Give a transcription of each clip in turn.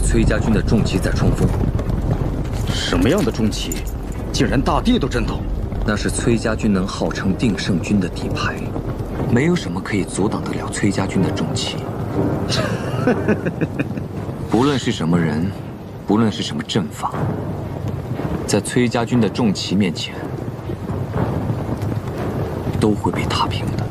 崔家军的重骑在冲锋。什么样的重骑，竟然大地都震动？那是崔家军能号称定胜军的底牌，没有什么可以阻挡得了崔家军的重骑。不论是什么人，不论是什么阵法，在崔家军的重骑面前，都会被踏平的。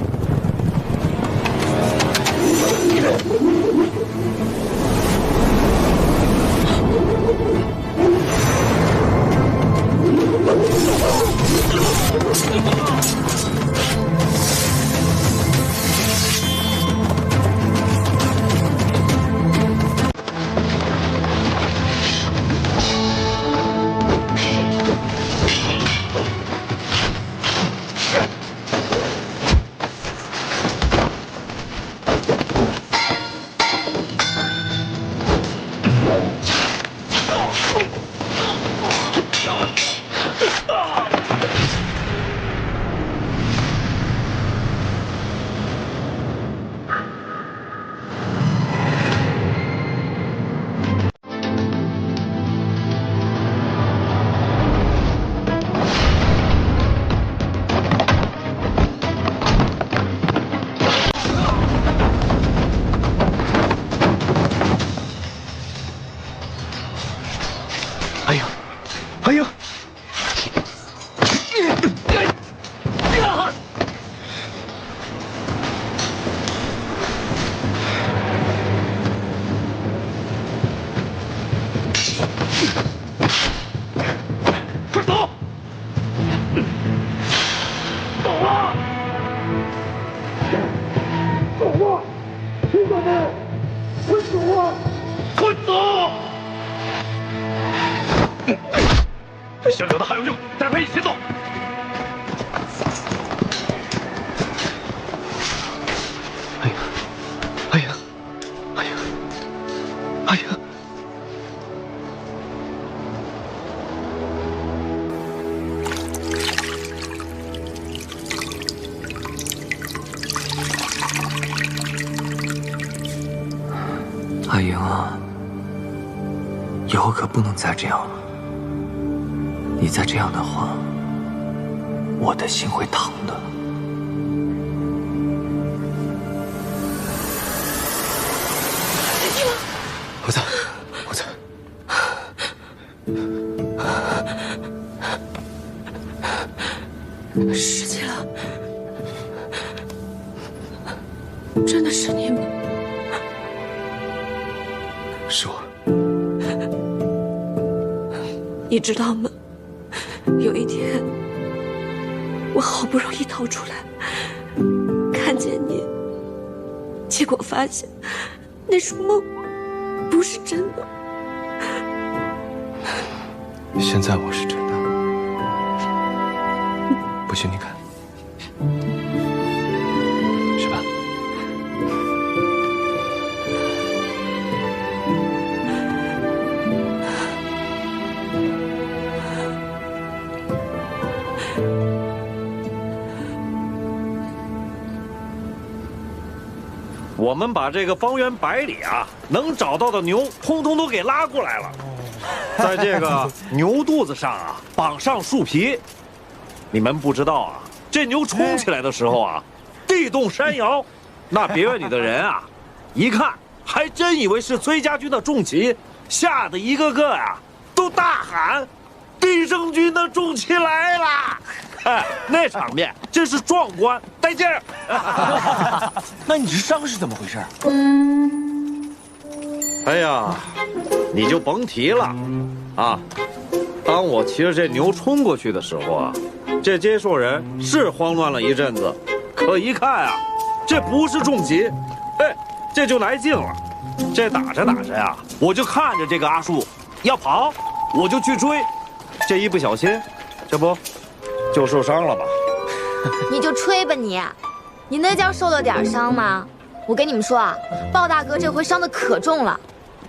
想留的还有用，带陪一起走。哎呀，哎呀，哎呀，哎呀！阿莹啊，以后可不能再这样了。 你再这样的话，我的心会疼的。虎子，虎子，十七郎，真的是你吗？是我。你知道吗？ 有一天，我好不容易逃出来，看见你，结果发现那是梦，不是真的。现在我是真的，不信你看，是吧？我们把这个方圆100里啊，能找到的牛，通通都给拉过来了，在这个牛肚子上啊绑上树皮。你们不知道啊，这牛冲起来的时候啊，地动山摇，那别院里的人啊，一看还真以为是崔家军的重骑，吓得一个个啊都大喊：“定胜军的重骑来了！”哎，那场面真是壮观带劲儿。那你这伤是怎么回事？哎呀，你就甭提了，啊！当我骑着这牛冲过去的时候啊，这接受人是慌乱了一阵子，可一看啊，这不是重骑，哎，这就来劲了。这打着打着呀，我就看着这个阿树要跑，我就去追，这一不小心，这不就受伤了吗？你就吹吧你，你那叫受了点伤吗？我跟你们说啊，鲍大哥这回伤的可重了，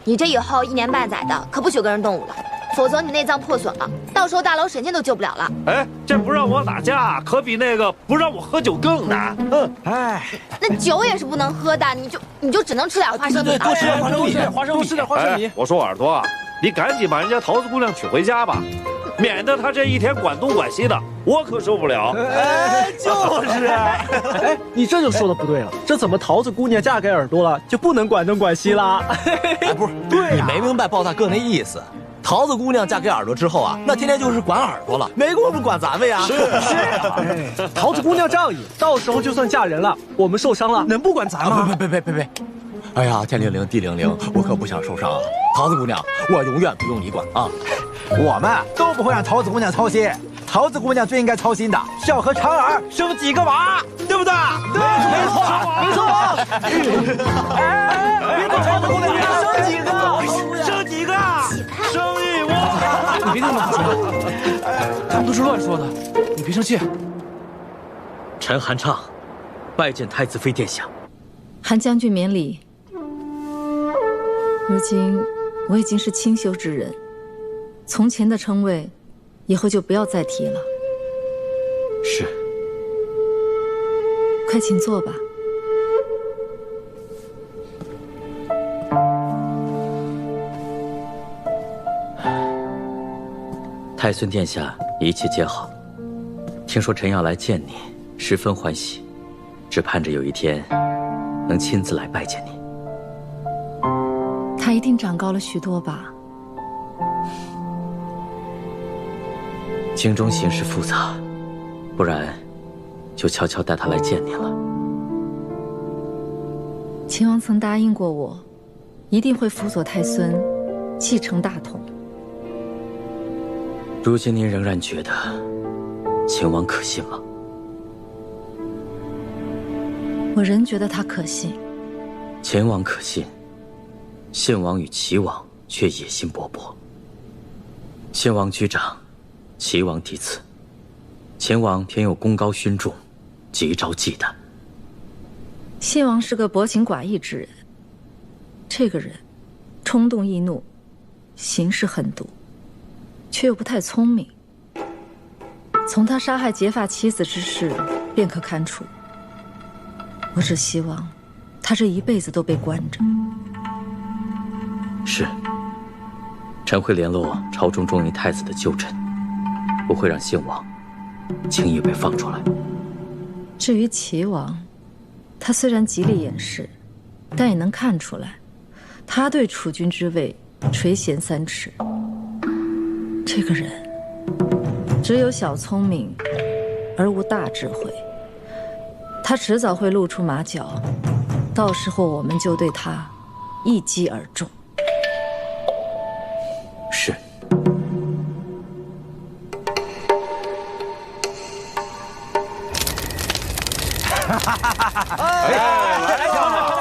你这以后1年半载的可不许跟人动武了，否则你内脏破损了，到时候大老沈家都救不了了。哎，这不让我打架，可比那个不让我喝酒更难。哎，那酒也是不能喝的，你就只能吃点花生米了。多吃点花生米，多吃点花生米。哎，我说耳朵啊，你赶紧把人家桃子姑娘娶回家吧，免得她这一天管东管西的，我可受不了。哎，就是。哎，你这就说的不对了，这怎么桃子姑娘嫁给耳朵了，就不能管东管西啦？哎，不是，对，你没明白鲍大哥那意思。桃子姑娘嫁给耳朵之后啊，那天天就是管耳朵了，没工夫管咱们呀。是啊，桃子姑娘仗义，到时候就算嫁人了，我们受伤了，能不管咱吗？别！哎呀，天灵灵地灵灵，我可不想受伤啊！桃子姑娘，我永远不用你管啊！我们都不会让桃子姑娘操心，桃子姑娘最应该操心的是要和长儿生几个娃，对不对？对，没错。别管桃子姑娘生几个，生一窝。你别那么不行，他们都是乱说的，你别生气。陈韩畅，拜见太子妃殿下。韩将军免礼。如今我已经是清修之人，从前的称谓，以后就不要再提了。是。快请坐吧。太孙殿下一切皆好，听说臣要来见你，十分欢喜，只盼着有一天能亲自来拜见你。他一定长高了许多吧？京中形势复杂，不然就悄悄带他来见你了。秦王曾答应过我，一定会辅佐太孙，继承大统。如今您仍然觉得秦王可信吗？我仍觉得他可信。秦王可信，献王与齐王却野心勃勃。献王居长，齐王嫡次，秦王偏又功高勋重，急招忌惮。献王是个薄情寡义之人，这个人冲动易怒，行事狠毒，却又不太聪明。从他杀害结发妻子之事便可看出，我只希望他这一辈子都被关着。是，臣会联络朝中忠于太子的旧臣，不会让献王轻易被放出来。至于齐王，他虽然极力掩饰，但也能看出来，他对储君之位垂涎3尺。这个人只有小聪明，而无大智慧。他迟早会露出马脚，到时候我们就对他一击而中。是。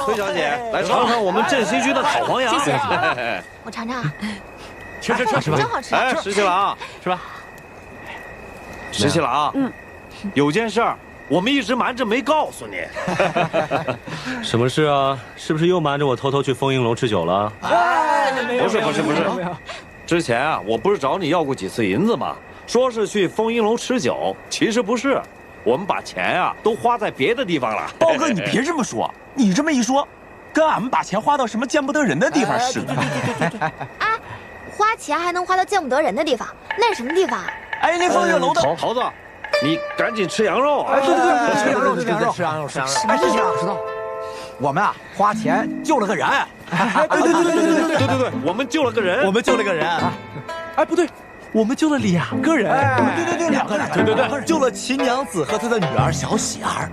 崔小姐，来尝尝我们镇西居的烤黄羊。谢谢。我尝尝。吃吧，真好吃。哎，石七郎，吃吧。石七郎，有件事儿我们一直瞒着没告诉你。什么事啊？是不是又瞒着我偷偷去丰英楼吃酒了？不是，之前啊，我不是找你要过几次银子吗？说是去丰英楼吃酒，其实不是，我们把钱啊都花在别的地方了。包哥，你别这么说，你这么一说，跟俺们把钱花到什么见不得人的地方似的。哎，花钱还能花到见不得人的地方，那是什么地方啊？哎，那丰英楼的桃子，你赶紧吃羊肉啊！对，吃羊肉。哎，这知道。我们啊，花钱救了个人。对，我们救了个人。哎，不对，我们救了2个人。对，2个人。对，救了秦娘子和她的女儿小喜儿。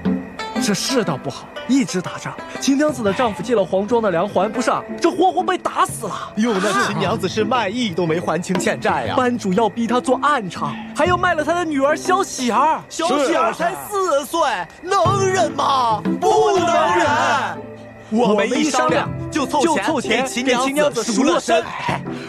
这世道不好，一直打仗。秦娘子的丈夫借了黄庄的粮还不上，这活活被打死了。哟，那秦娘子是卖艺都没还清欠债呀。班主要逼她做暗娼，还要卖了她的女儿小喜儿。小喜儿才4岁，能忍吗？不能忍。我们一商量就凑钱给秦娘子赎了身。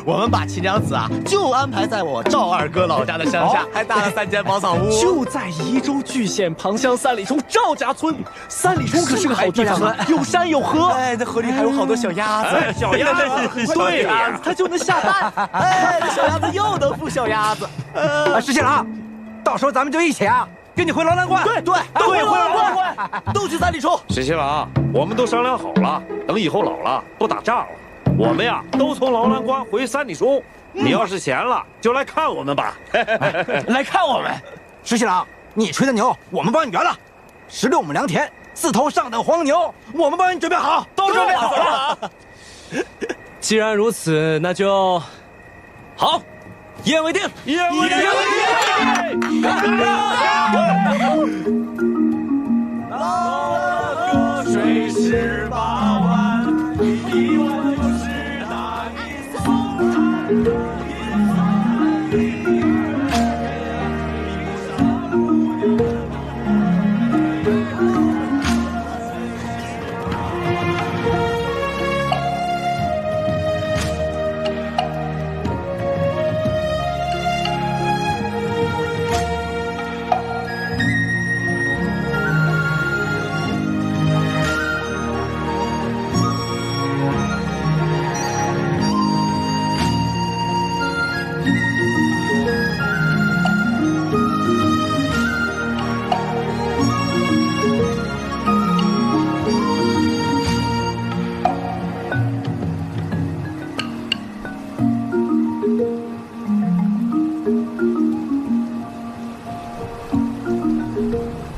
我们把秦娘子啊就安排在我赵二哥老家的乡下，还搭了3间茅草屋，就在宜州巨县旁乡3里冲赵家村。3里冲可是个好地方啊，有山有河，哎，那河里还有好多小鸭子，小鸭子，对呀，它就能下蛋，哎，这小鸭子又能孵小鸭子。石新郎，到时候咱们就一起啊，跟你回楼兰关。对，都回楼兰关，都去3里冲。石新郎，我们都商量好了，等以后老了不打仗了，我们呀都从劳兰关回3里冲。你要是闲了，就来看我们吧。来看我们，石新郎，你吹的牛我们帮你圆了，16亩良田，4头上等黄牛，我们帮你准备好，都准备好了。既然如此，那就好，一言为定，一言为定。老河水18万，1万就是那一艘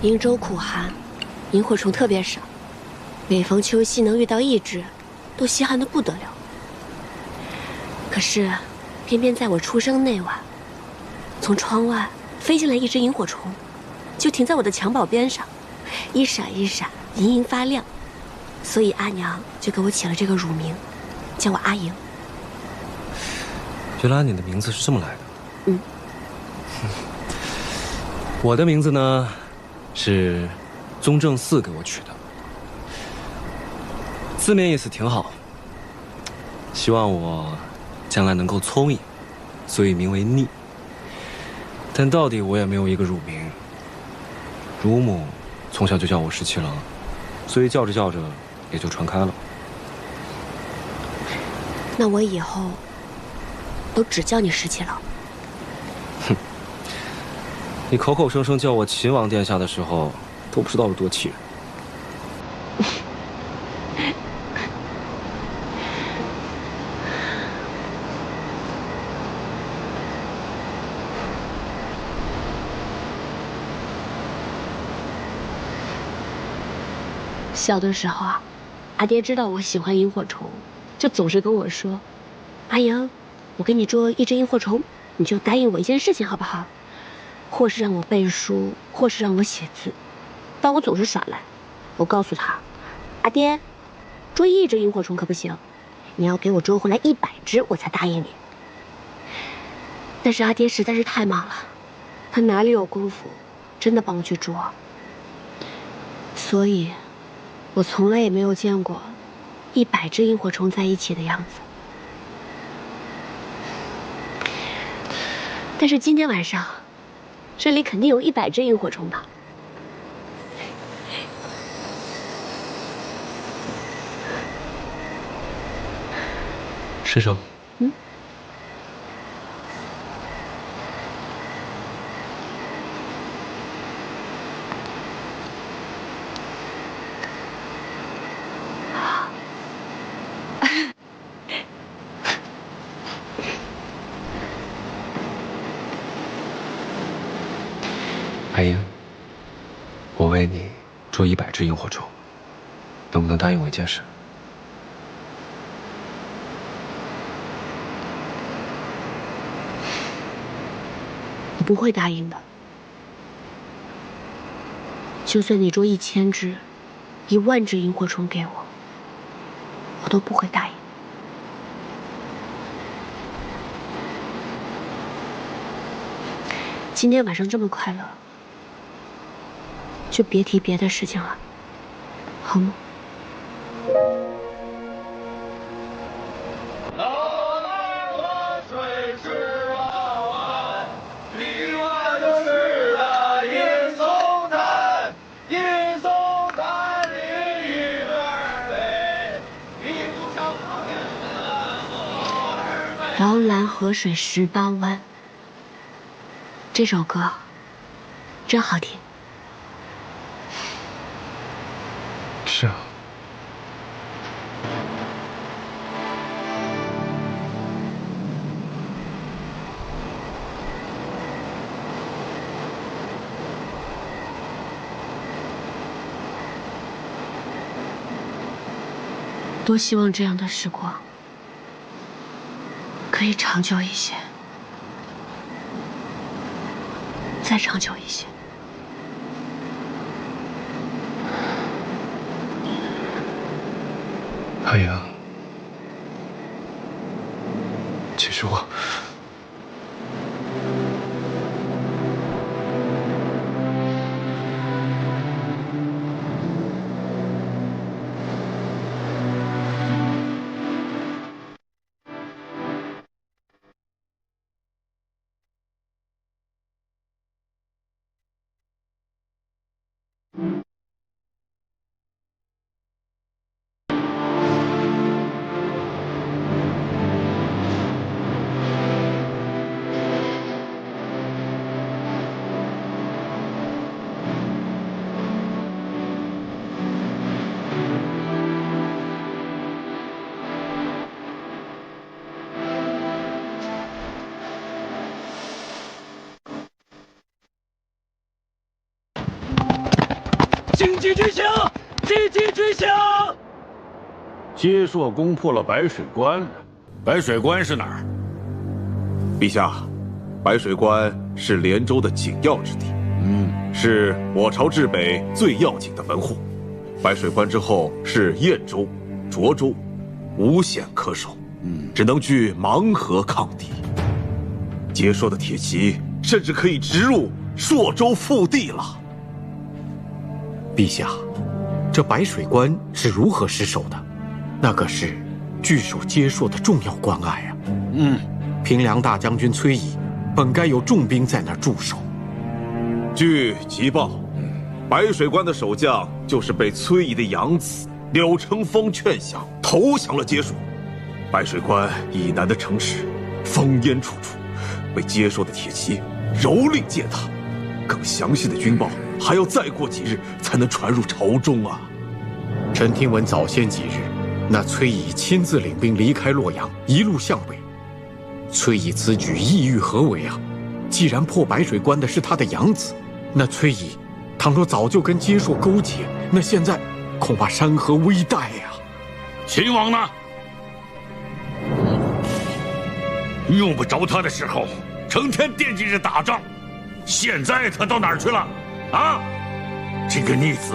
瀛州苦寒，萤火虫特别少，每逢秋夕能遇到1只，都稀罕得不得了。可是，偏偏在我出生那晚，从窗外飞进来1只萤火虫，就停在我的襁褓边上，一闪一闪，莹莹发亮。所以阿娘就给我起了这个乳名，叫我阿莹。原来你的名字是这么来的。嗯。我的名字呢？是宗正寺给我取的，字面意思挺好，希望我将来能够聪明，所以名为逆。但到底我也没有一个乳名，乳母从小就叫我石七郎，所以叫着叫着也就传开了。那我以后都只叫你石七郎。你口口声声叫我秦王殿下的时候，都不知道有多气人。小的时候啊，阿爹知道我喜欢萤火虫，就总是跟我说：“阿莹，我给你捉1只萤火虫，你就答应我一件事情好不好？或是让我背书，或是让我写字。”但我总是耍赖。我告诉他：“阿爹，捉1只萤火虫可不行，你要给我捉回来100只，我才答应你。”但是阿爹实在是太忙了，他哪里有功夫真的帮我去捉？所以，我从来也没有见过100只萤火虫在一起的样子。但是今天晚上，这里肯定有100只萤火虫吧？师生，嗯。阿英，我为你捉100只萤火虫，能不能答应我一件事？我不会答应的。就算你捉1000只、10000只萤火虫给我，我都不会答应。今天晚上这么快乐，就别提别的事情了，好吗？摇篮河水18弯。这首歌真好听。是啊。多希望这样的时光可以长久一些，再长久一些。海洋，其实我……紧急执行！紧急执行！接硕攻破了白水关，白水关是哪儿？陛下，白水关是连州的紧要之地，是我朝至北最要紧的门户。白水关之后是燕州、涿州，无险可守，只能据盲河抗敌。接硕的铁骑甚至可以直入朔州腹地了。陛下，这白水关是如何失守的？那可是据守接硕的重要关隘啊！平凉大将军崔乙本该有重兵在那儿驻守。据急报，白水关的守将就是被崔乙的养子柳成风劝降，投降了接硕。白水关以南的城池烽烟处处，被接硕的铁骑蹂躏践踏。更详细的军报还要再过几日才能传入朝中啊！臣听闻早先几日，那崔乙亲自领兵离开洛阳，一路向北。崔乙此举意欲何为啊？既然破白水关的是他的养子，那崔乙倘若早就跟接硕勾结，那现在恐怕山河危殆呀！秦王呢？用不着他的时候，成天惦记着打仗。现在他到哪儿去了？啊！这个逆子，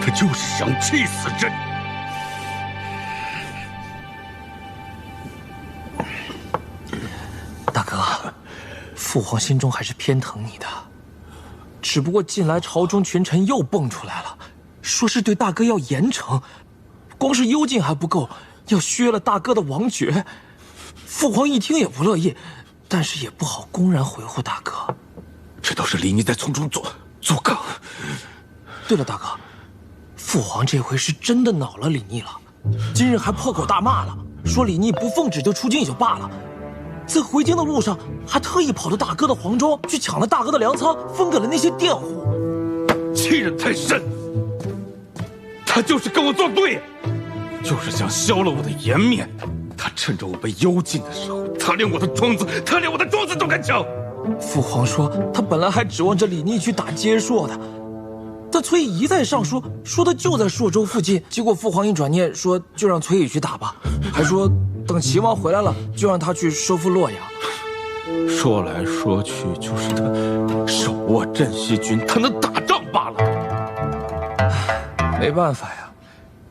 他就是想气死朕。大哥，父皇心中还是偏疼你的，只不过近来朝中群臣又蹦出来了，说是对大哥要严惩，光是幽禁还不够，要削了大哥的王爵。父皇一听也不乐意。但是也不好公然回护大哥，这都是李逆在从中作梗。对了，大哥，父皇这回是真的恼了李逆了，今日还破口大骂了，说李逆不奉旨就出京也就罢了，在回京的路上还特意跑到大哥的皇庄去抢了大哥的粮仓，分给了那些佃户。欺人太甚！他就是跟我作对，就是想消了我的颜面。他趁着我被幽禁的时候，他连我的庄子都敢抢。父皇说，他本来还指望着李逆去打接硕的，但崔乙一再上书，说他就在朔州附近。结果父皇一转念，说就让崔乙去打吧，还说等齐王回来了，就让他去收复洛阳。说来说去，就是他手握镇西军，他能打仗罢了。没办法呀，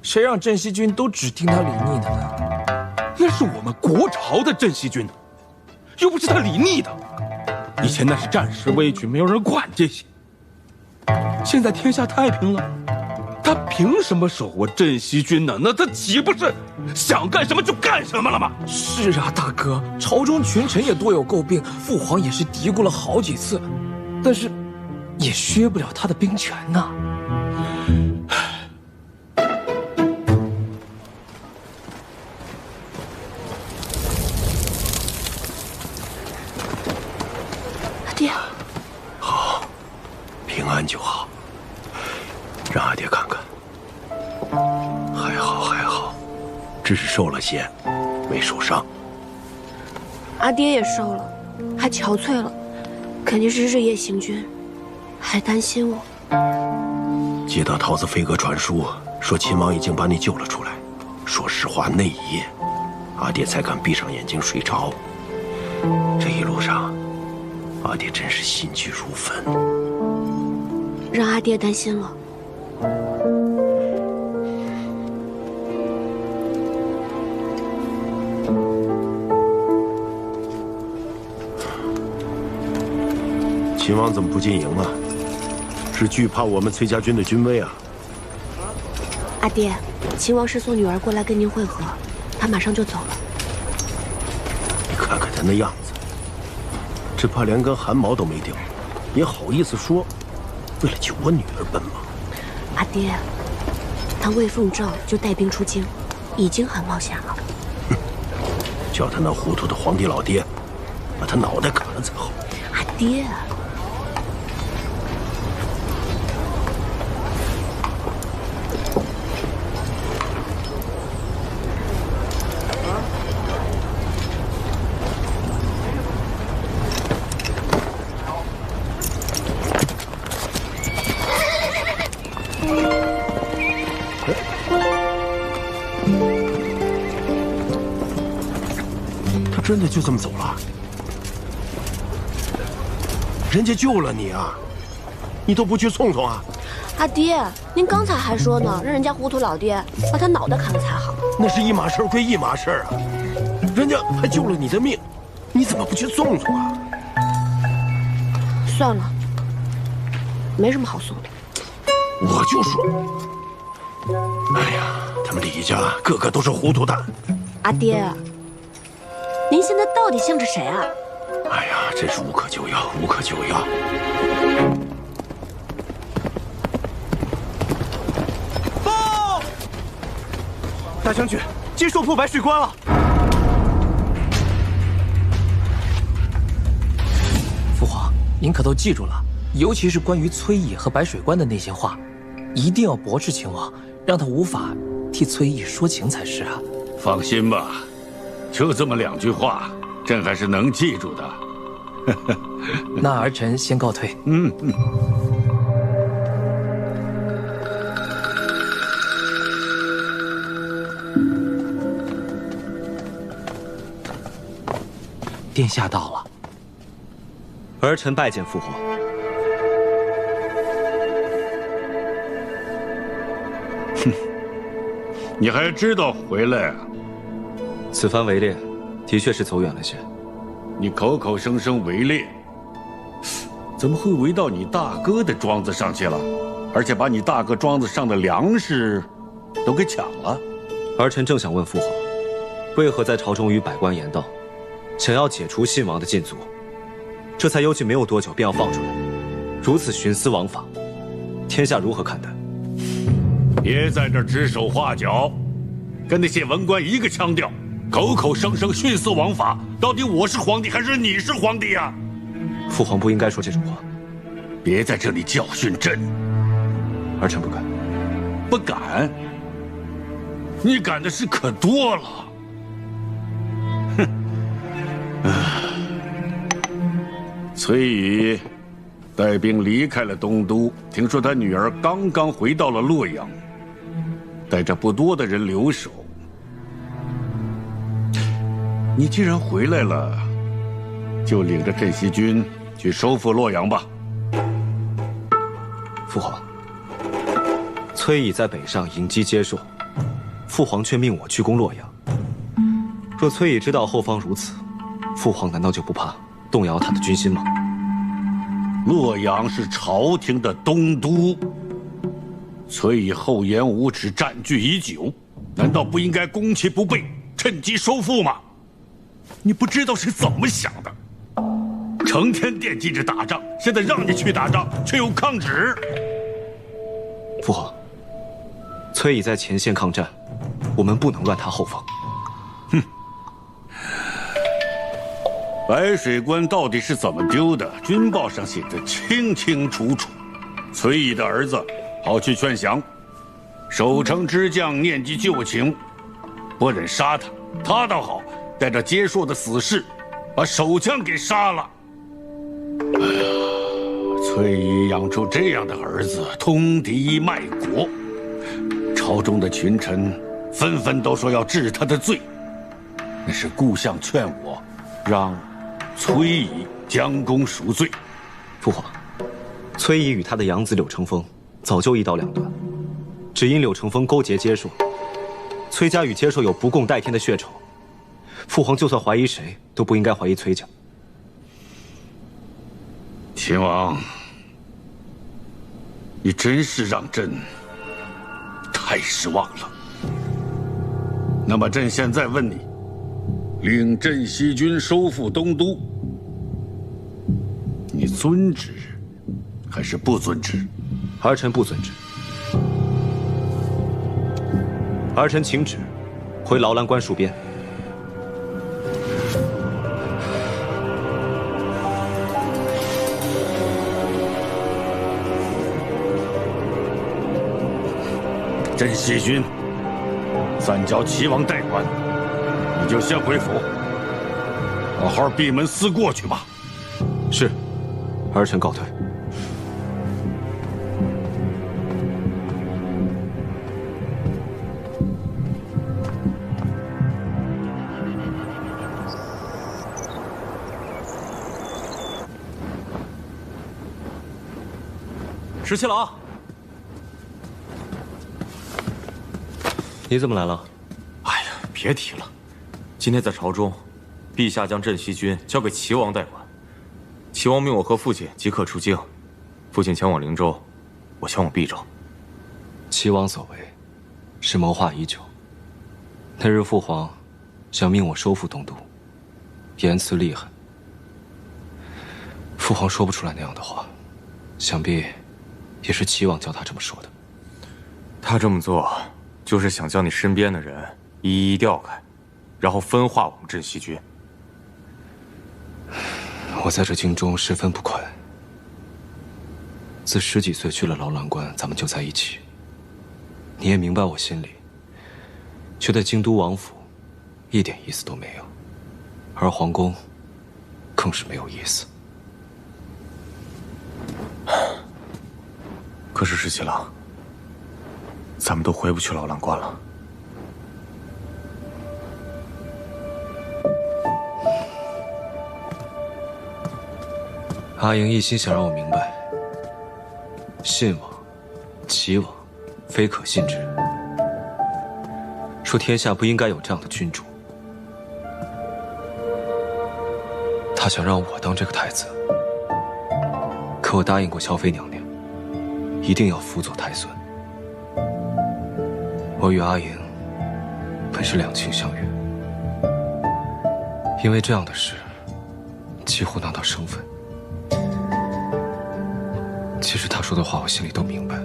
谁让镇西军都只听他李逆的呢？那是我们国朝的镇西军，又不是他李逆的。以前那是战时危局，没有人管这些。现在天下太平了，他凭什么手握镇西军呢？那他岂不是想干什么就干什么了吗？是啊，大哥，朝中群臣也多有诟病，父皇也是嘀咕了好几次，但是也削不了他的兵权呐。只是受了些，没受伤。阿爹也瘦了，还憔悴了，肯定是日夜行军，还担心我。接到桃子飞鸽传书，说秦王已经把你救了出来。说实话，那一夜，阿爹才敢闭上眼睛睡着。这一路上，阿爹真是心急如焚。让阿爹担心了。秦王怎么不进营啊？是惧怕我们崔家军的军威啊？阿爹，秦王是送女儿过来跟您会合，他马上就走了。你看看他那样子，只怕连根汗毛都没掉，也好意思说为了救我女儿奔忙。阿爹，他未奉诏就带兵出京，已经很冒险了。叫他那糊涂的皇帝老爹把他脑袋砍了才好。阿爹。真的就这么走了？人家救了你啊，你都不去冲冲啊？阿爹，您刚才还说呢，让人家糊涂老爹把他脑袋砍了才好。那是一码事归一码事啊，人家还救了你的命，你怎么不去送送啊？算了，没什么好送的。我就说，哎呀，他们李家个个都是糊涂蛋。阿爹，您现在到底向着谁啊？哎呀，真是无可救药，无可救药。报！大将军，接手破白水关了。父皇，您可都记住了，尤其是关于崔乙和白水关的那些话，一定要驳斥秦王，让他无法替崔乙说情才是啊。放心吧，就这么2句话，朕还是能记住的。那儿臣先告退。殿下到了。儿臣拜见父皇。哼，你还知道回来啊？此番围猎，的确是走远了些。你口口声声围猎，怎么会围到你大哥的庄子上去了？而且把你大哥庄子上的粮食都给抢了？儿臣正想问父皇，为何在朝中与百官言道，想要解除信王的禁足，这才幽禁没有多久便要放出来，如此徇私枉法，天下如何看待？别在这指手画脚，跟那些文官一个腔调，口口声声徇私枉法，到底我是皇帝还是你是皇帝呀？父皇不应该说这种话。别在这里教训朕。儿臣不敢。不敢？你敢的事可多了。哼！崔乙带兵离开了东都，听说他女儿刚刚回到了洛阳，带着不多的人留守。你既然回来了，就领着镇西军去收复洛阳吧。父皇，崔乙在北上迎击接受，父皇却命我去攻洛阳。若崔乙知道后方如此，父皇难道就不怕动摇他的军心吗？洛阳是朝廷的东都，崔乙厚颜无耻占据已久，难道不应该攻其不备，趁机收复吗？你不知道是怎么想的，成天惦记着打仗，现在让你去打仗，却又抗旨。父皇，崔乙在前线抗战，我们不能乱他后方。哼！白水关到底是怎么丢的？军报上写得清清楚楚。崔乙的儿子跑去劝降，守城之将念及旧情，不忍杀他。他倒好，带着结硕的死士，把守将给杀了。哎呀，崔姨养出这样的儿子，通敌卖国，朝中的群臣纷纷都说要治他的罪。那是顾相劝我，让崔姨将功赎罪。父皇，崔姨与他的养子柳承风早就一刀两断，只因柳承风勾结结硕，崔家与结硕有不共戴天的血仇。父皇就算怀疑谁，都不应该怀疑崔家。秦王，你真是让朕太失望了。那么朕现在问你，领镇西军收复东都，你遵旨还是不遵旨？儿臣不遵旨。儿臣请旨，回劳兰关戍边。镇西军暂交齐王代管，你就先回府，好好闭门思过去吧。是，儿臣告退。石七郎，你怎么来了？哎呀，别提了，今天在朝中，陛下将镇西军交给齐王代管，齐王命我和父亲即刻出京，父亲前往灵州，我前往毕州。齐王所为，是谋划已久。那日父皇想命我收复东都，言辞厉害。父皇说不出来那样的话，想必也是齐王叫他这么说的。他这么做，就是想将你身边的人一一调开，然后分化我们镇西军。我在这京中十分不快。自10几岁去了劳兰关，咱们就在一起。你也明白我心里，却在京都王府一点意思都没有，而皇宫更是没有意思。可是石七郎，咱们都回不去劳兰关了。阿莹一心想让我明白，信王、齐王非可信之人，说天下不应该有这样的君主。他想让我当这个太子，可我答应过萧妃娘娘，一定要辅佐太孙。我与阿莹本是两情相悦，因为这样的事几乎闹到生分。其实他说的话我心里都明白，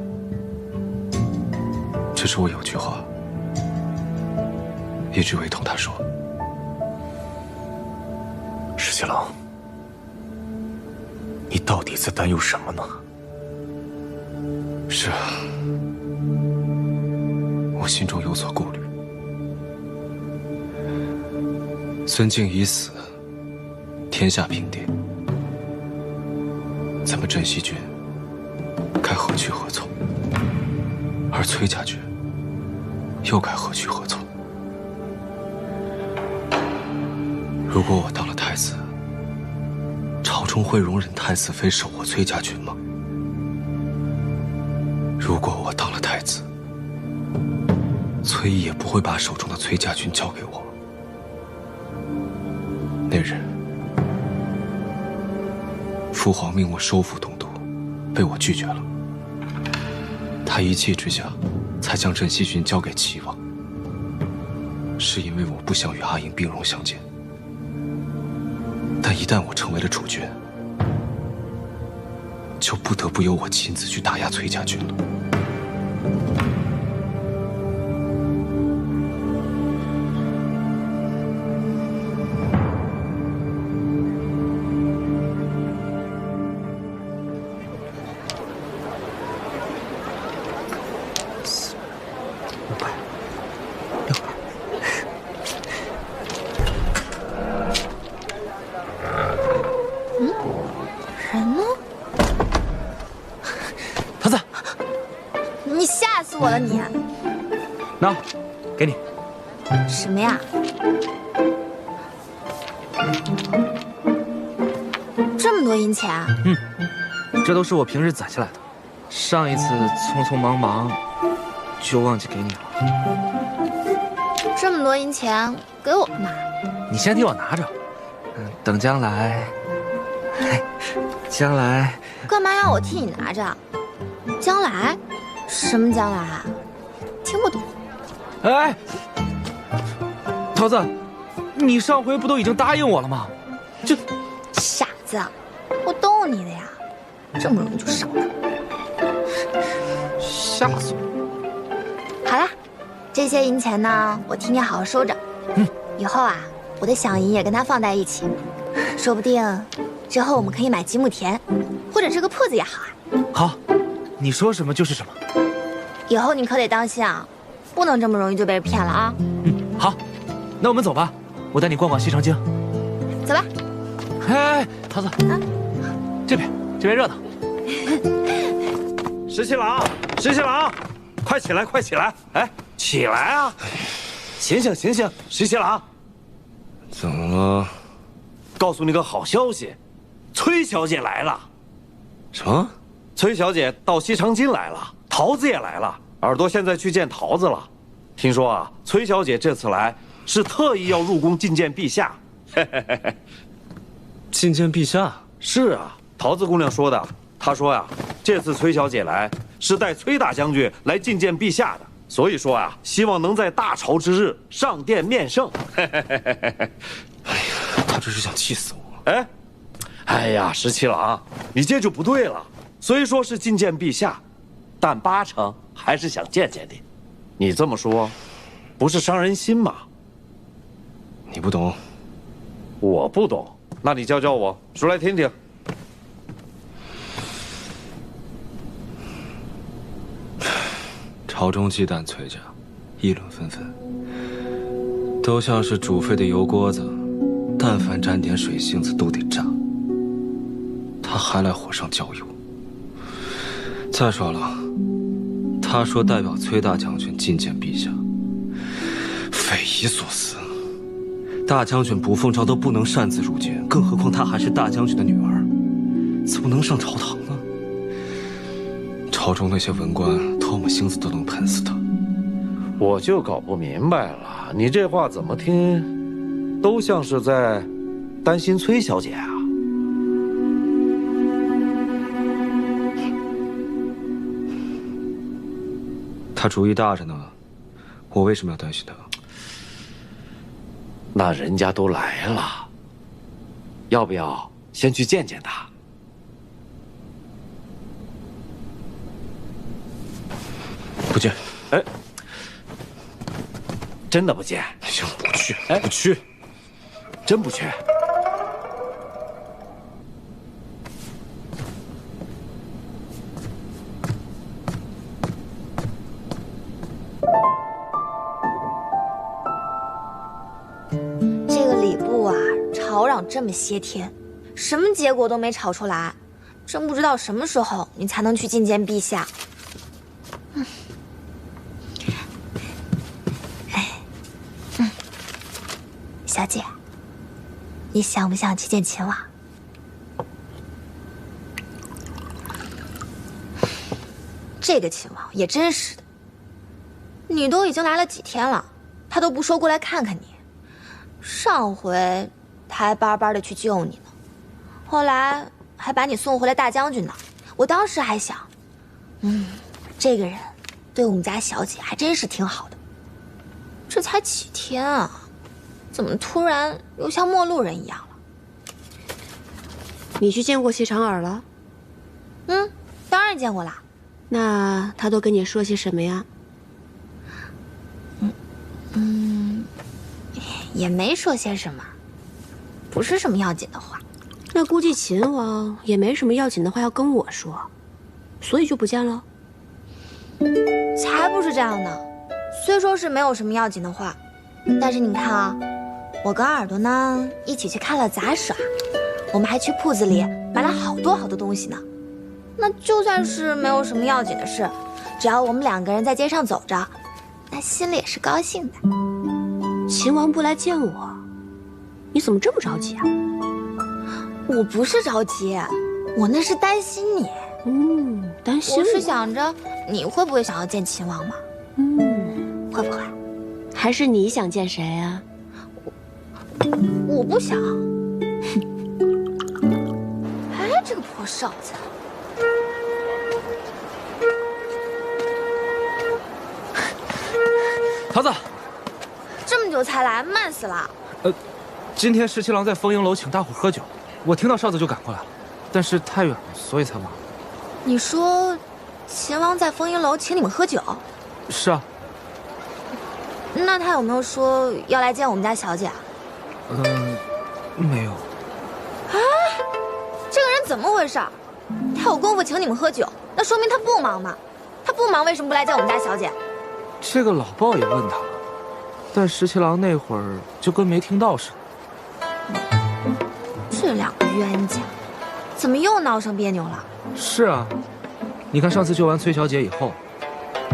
只是我有句话一直未同他说。石七郎，你到底在担忧什么呢？是啊，我心中有所顾虑。孙敬已死，天下平定，咱们镇西军该何去何从？而崔家军又该何去何从？如果我当了太子，朝中会容忍太子妃手握崔家军吗？如果我当了太子，崔毅也不会把手中的崔家军交给我。那日，父皇命我收复东都，被我拒绝了。他一气之下，才将镇西军交给齐王，是因为我不想与阿莹兵戎相见。但一旦我成为了主君，就不得不由我亲自去打压崔家军了。我了你。那，给你。什么呀？这么多银钱？这都是我平日攒下来的。上一次匆匆忙忙，就忘记给你了。这么多银钱给我干嘛？你先替我拿着，等将来，将来干嘛要我替你拿着？将来？什么将来啊？听不懂。哎，桃子，你上回不都已经答应我了吗？这傻子，我逗你的呀，这么容易就上当，吓死我！好啦，这些银钱呢，我替你好好收着。以后啊，我的小银也跟它放在一起，说不定之后我们可以买几亩田，或者是个铺子也好啊。好，你说什么就是什么。以后你可得当心啊，不能这么容易就被人骗了啊。好，那我们走吧，我带你逛逛西城京。走吧。哎，桃子，这边热闹。石七郎，石七郎，快起来，快起来！哎，起来啊！醒醒，醒醒，石七郎。怎么了？告诉你个好消息，崔小姐来了。什么？崔小姐到西长津来了，桃子也来了。耳朵现在去见桃子了。听说啊，崔小姐这次来是特意要入宫觐见陛下。觐见陛下？是啊，桃子姑娘说的。她说呀，这次崔小姐来是带崔大将军来觐见陛下的，所以说啊，希望能在大朝之日上殿面圣。哎呀，他这是想气死我！哎呀，石七郎，你这就不对了。虽说是觐见陛下，但八成还是想见见你。你这么说，不是伤人心吗？你不懂，我不懂，那你教教我，说来听听。朝中忌惮崔家，议论纷纷，都像是煮沸的油锅子，但凡沾点水星子都得炸。他还来火上浇油。再说了，他说代表崔大将军觐见陛下，匪夷所思。大将军卜凤朝都不能擅自入京，更何况她还是大将军的女儿，怎么能上朝堂呢？朝中那些文官唾沫星子都能喷死他。我就搞不明白了，你这话怎么听，都像是在担心崔小姐啊。他主意大着呢，我为什么要担心他？那人家都来了，要不要先去见见他？不见。哎，真的不见？行，不去，不去，真不去。吵嚷这么些天，什么结果都没吵出来，真不知道什么时候你才能去觐见陛下。小姐，你想不想去见秦王？这个秦王也真是的，你都已经来了几天了，他都不说过来看看你。上回他还巴巴的去救你呢，后来还把你送回来大将军呢。我当时还想，这个人对我们家小姐还真是挺好的。这才几天啊，怎么突然又像陌路人一样了？你去见过谢长耳了？当然见过啦。那他都跟你说些什么呀？也没说些什么。不是什么要紧的话，那估计秦王也没什么要紧的话要跟我说，所以就不见了。才不是这样呢。虽说是没有什么要紧的话，但是你看啊，我跟耳朵呢一起去看了杂耍，我们还去铺子里买了好多好多东西呢。那就算是没有什么要紧的事，只要我们2个人在街上走着，那心里也是高兴的。秦王不来见我，你怎么这么着急啊？我不是着急，我那是担心你。担心我是想着你会不会想要见秦王嘛？会不会？还是你想见谁啊？我不想。哎，这个破哨子！桃子，这么久才来，慢死了。今天十七郎在丰英楼请大伙喝酒，我听到哨子就赶过来了，但是太远了，所以才晚。你说，秦王在丰英楼请你们喝酒？是啊。那他有没有说要来见我们家小姐啊？没有。哎，这个人怎么回事？他有功夫请你们喝酒，那说明他不忙嘛。他不忙，为什么不来见我们家小姐？这个老鲍也问他了，但十七郎那会儿就跟没听到似的。这2个冤家，怎么又闹上别扭了？是啊，你看上次救完崔小姐以后，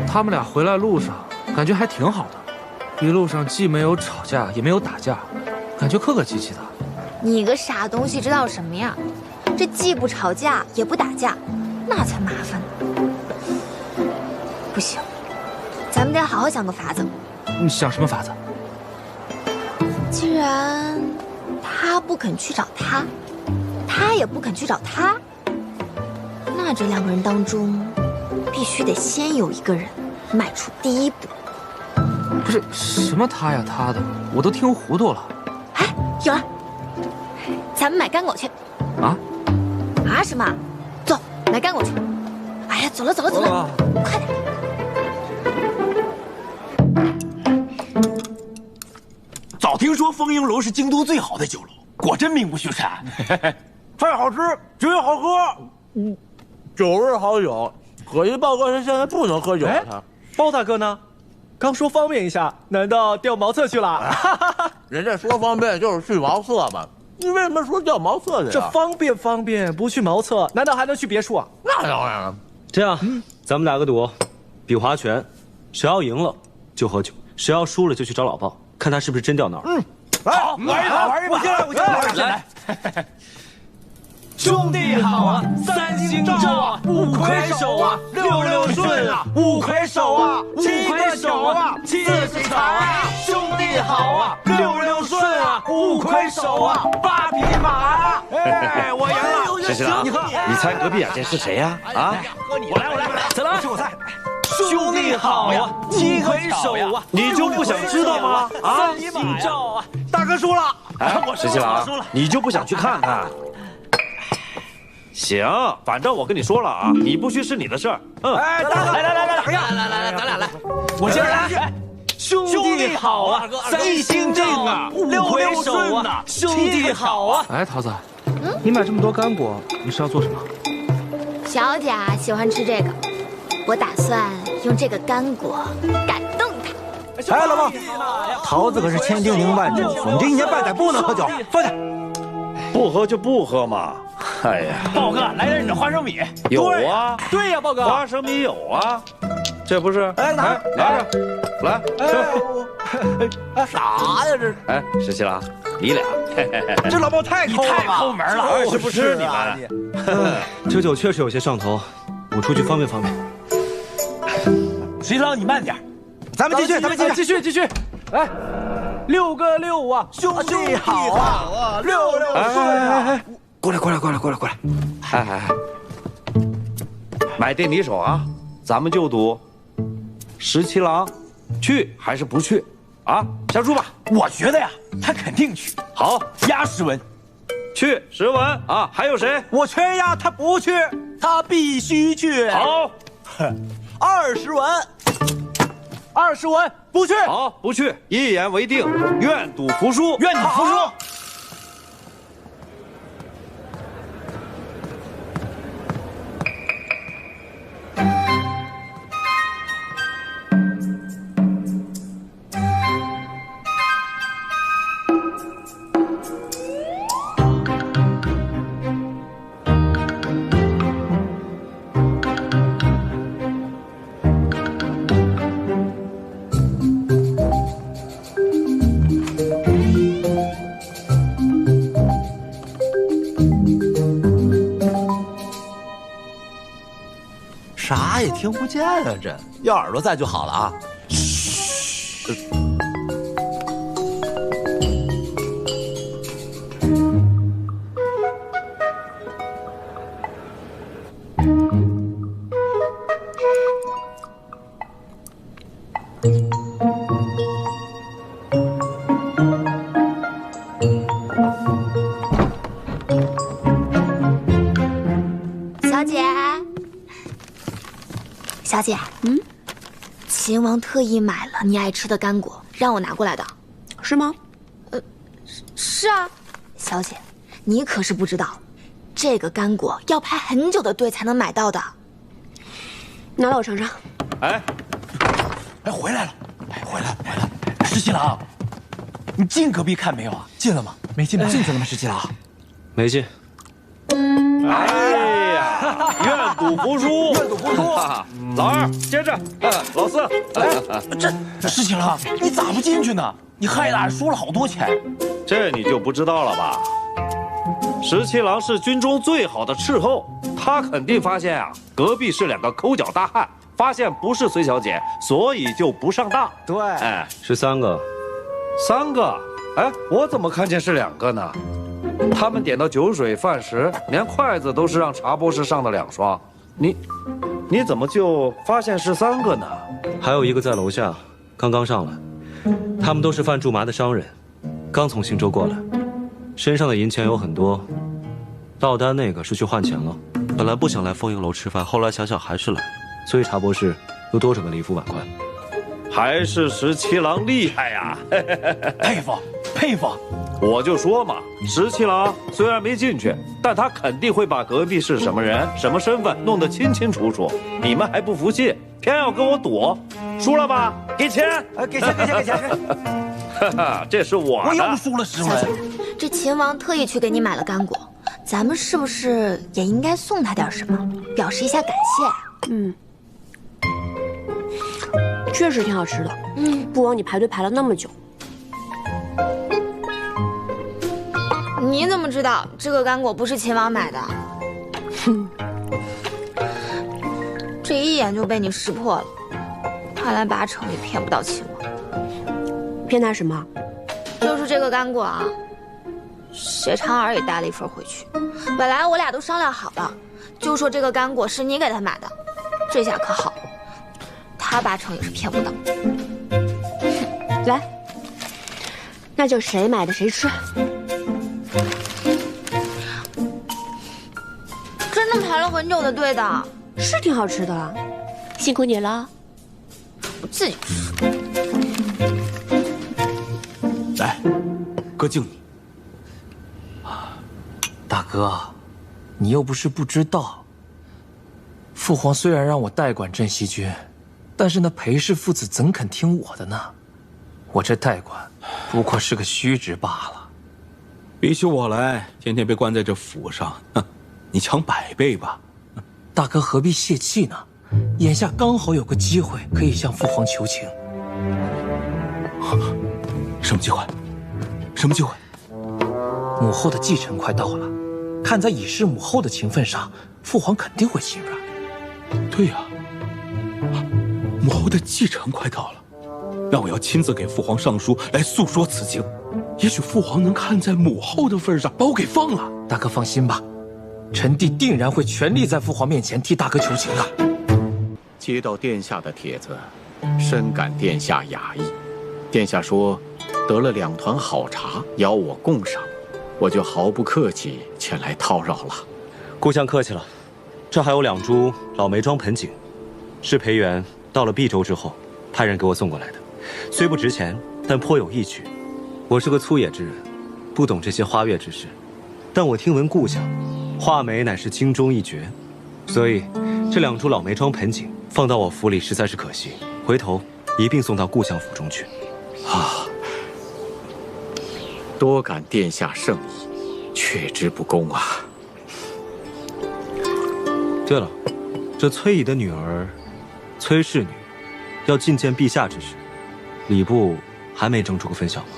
他们俩回来路上感觉还挺好的，一路上既没有吵架也没有打架，感觉客客气气的。你个傻东西，知道什么呀？这既不吵架也不打架，那才麻烦呢。不行，咱们得好好想个法子。你想什么法子？既然他不肯去找他，他也不肯去找他，那这2个人当中，必须得先有一个人迈出第一步。不是什么他呀他的，我都听糊涂了。哎，有了，咱们买干果去。啊？啊什么？走，买干果去。哎呀，走了，快点。早听说丰英楼是京都最好的酒楼，果真名不虚传。菜好吃，酒也好喝。酒味好酒，可惜豹哥他现在不能喝酒了。包大哥呢？刚说方便一下，难道调茅厕去了？人家说方便就是去茅厕嘛，你为什么说调茅厕去？这方便，不去茅厕，难道还能去别墅啊？那当然了。这样，咱们打个赌，比划拳，谁要赢了就喝酒，谁要输了就去找老鲍，看他是不是真掉那儿。来，玩一把，我先来。兄弟好啊，三星照啊，五魁首啊，六六顺啊，五魁首啊，七个手啊，七只草啊，兄弟好啊，六六顺啊，五魁首啊，八匹马啊！哎，我赢了。十七郎，你猜隔壁眼前是谁呀？啊，我来，再来，我猜。兄弟好呀，七魁首啊，你就不想知道吗？啊，三星照啊，大哥输了。哎，十七郎，你就不想去看看？行，反正我跟你说了啊，你不去是你的事儿。哎，大哥，来，打个样，来，咱俩来，我先来。兄弟好啊，三星正啊，六魁首啊，兄弟好啊。哎，桃子，你买这么多干果，你是要做什么？小姐喜欢吃这个，我打算用这个干果感动她。哎，老鲍，桃子可是千叮咛万嘱咐，你这1年半载不能喝酒，放下。不喝就不喝嘛。哎呀，豹哥，来点你的花生米。有啊，对呀，豹哥，花生米有啊，这不是？哎，拿着，来吃。啥呀这？哎，十七郎，你俩，这老鲍太抠了吧？太抠门了，是不是你们？这酒确实有些上头，我出去方便方便。十七郎，你慢点，咱们继续。来，6个6啊，兄弟好啊，六六顺啊。过来！哎，买定离手啊！咱们就赌，十七郎去还是不去啊？下注吧！我觉得呀，他肯定去。好，压10文，去10文啊！还有谁？我全压，他不去，他必须去。好，20文，20文不去。好，不去，一言为定，愿赌服输。也听不见啊，这要耳朵在就好了啊。小姐，秦王特意买了你爱吃的干果，让我拿过来的，是吗？是啊。小姐，你可是不知道，这个干果要排很久的队才能买到的。拿来我尝尝。哎，回来了，回来了！石七郎，你进隔壁看没有啊？进了吗？没进，进去了吗？石七郎，没进。哎呀，愿赌服输，愿赌服输。老二接着，老四，这石七郎，你咋不进去呢？你害大输了好多钱。这你就不知道了吧？石七郎是军中最好的斥候，他肯定发现啊，隔壁是两个抠脚大汉，发现不是隋小姐，所以就不上当。对，哎，是3个。3个？哎，我怎么看见是2个呢？他们点的酒水饭食，连筷子都是让茶博士上的2双。你怎么就发现是3个呢？还有一个在楼下，刚刚上来。他们都是贩苎麻的商人，刚从新州过来，身上的银钱有很多。落单那个是去换钱了，本来不想来凤英楼吃饭，后来想想还是来，所以茶博士又多准备了一副碗筷。还是石七郎厉害呀！佩服佩服！我就说嘛，石七郎虽然没进去，但他肯定会把隔壁是什么人、什么身份弄得清清楚楚。你们还不服气，偏要跟我赌，输了吧？给钱！给钱！哈哈，这是我的。我又不输了10文。这秦王特意去给你买了干果，咱们是不是也应该送他点什么，表示一下感谢？确实挺好吃的。不枉你排队排了那么久。你怎么知道这个干果不是秦王买的？这一眼就被你识破了，看来8成也骗不到秦王。骗他什么？就是这个干果啊，谢长儿也带了一份回去。本来我俩都商量好了，就说这个干果是你给他买的，这下可好，他8成也是骗不到。来，那就谁买的谁吃。真的排了很久的队的，是挺好吃的，辛苦你了。我自己吃。来，哥敬你。大哥，你又不是不知道，父皇虽然让我代管镇西军，但是那裴氏父子怎肯听我的呢？我这代管不过是个虚职罢了。比起我来，天天被关在这府上，你强100倍吧。大哥何必泄气呢？眼下刚好有个机会可以向父皇求情。什么机会？什么机会？母后的继承快到了，看在以示母后的情分上，父皇肯定会心软。对呀，母后的继承快到了，那我要亲自给父皇上书来诉说此情，也许父皇能看在母后的份上把我给放了。大哥放心吧，臣弟定然会全力在父皇面前替大哥求情的。接到殿下的帖子，深感殿下雅意。殿下说得了2团好茶，邀我共赏，我就毫不客气前来叨扰了。顾相客气了，这还有2株老梅庄盆景，是裴元到了毕州之后派人给我送过来的，虽不值钱，但颇有意趣。我是个粗野之人，不懂这些花月之事，但我听闻顾相画梅乃是京中一绝，所以这2株老梅庄盆景放到我府里实在是可惜，回头一并送到顾相府中去。啊，多感殿下圣意，却之不恭啊。对了，这崔乙的女儿崔氏女要觐见陛下之时，礼部还没争出个分晓吗？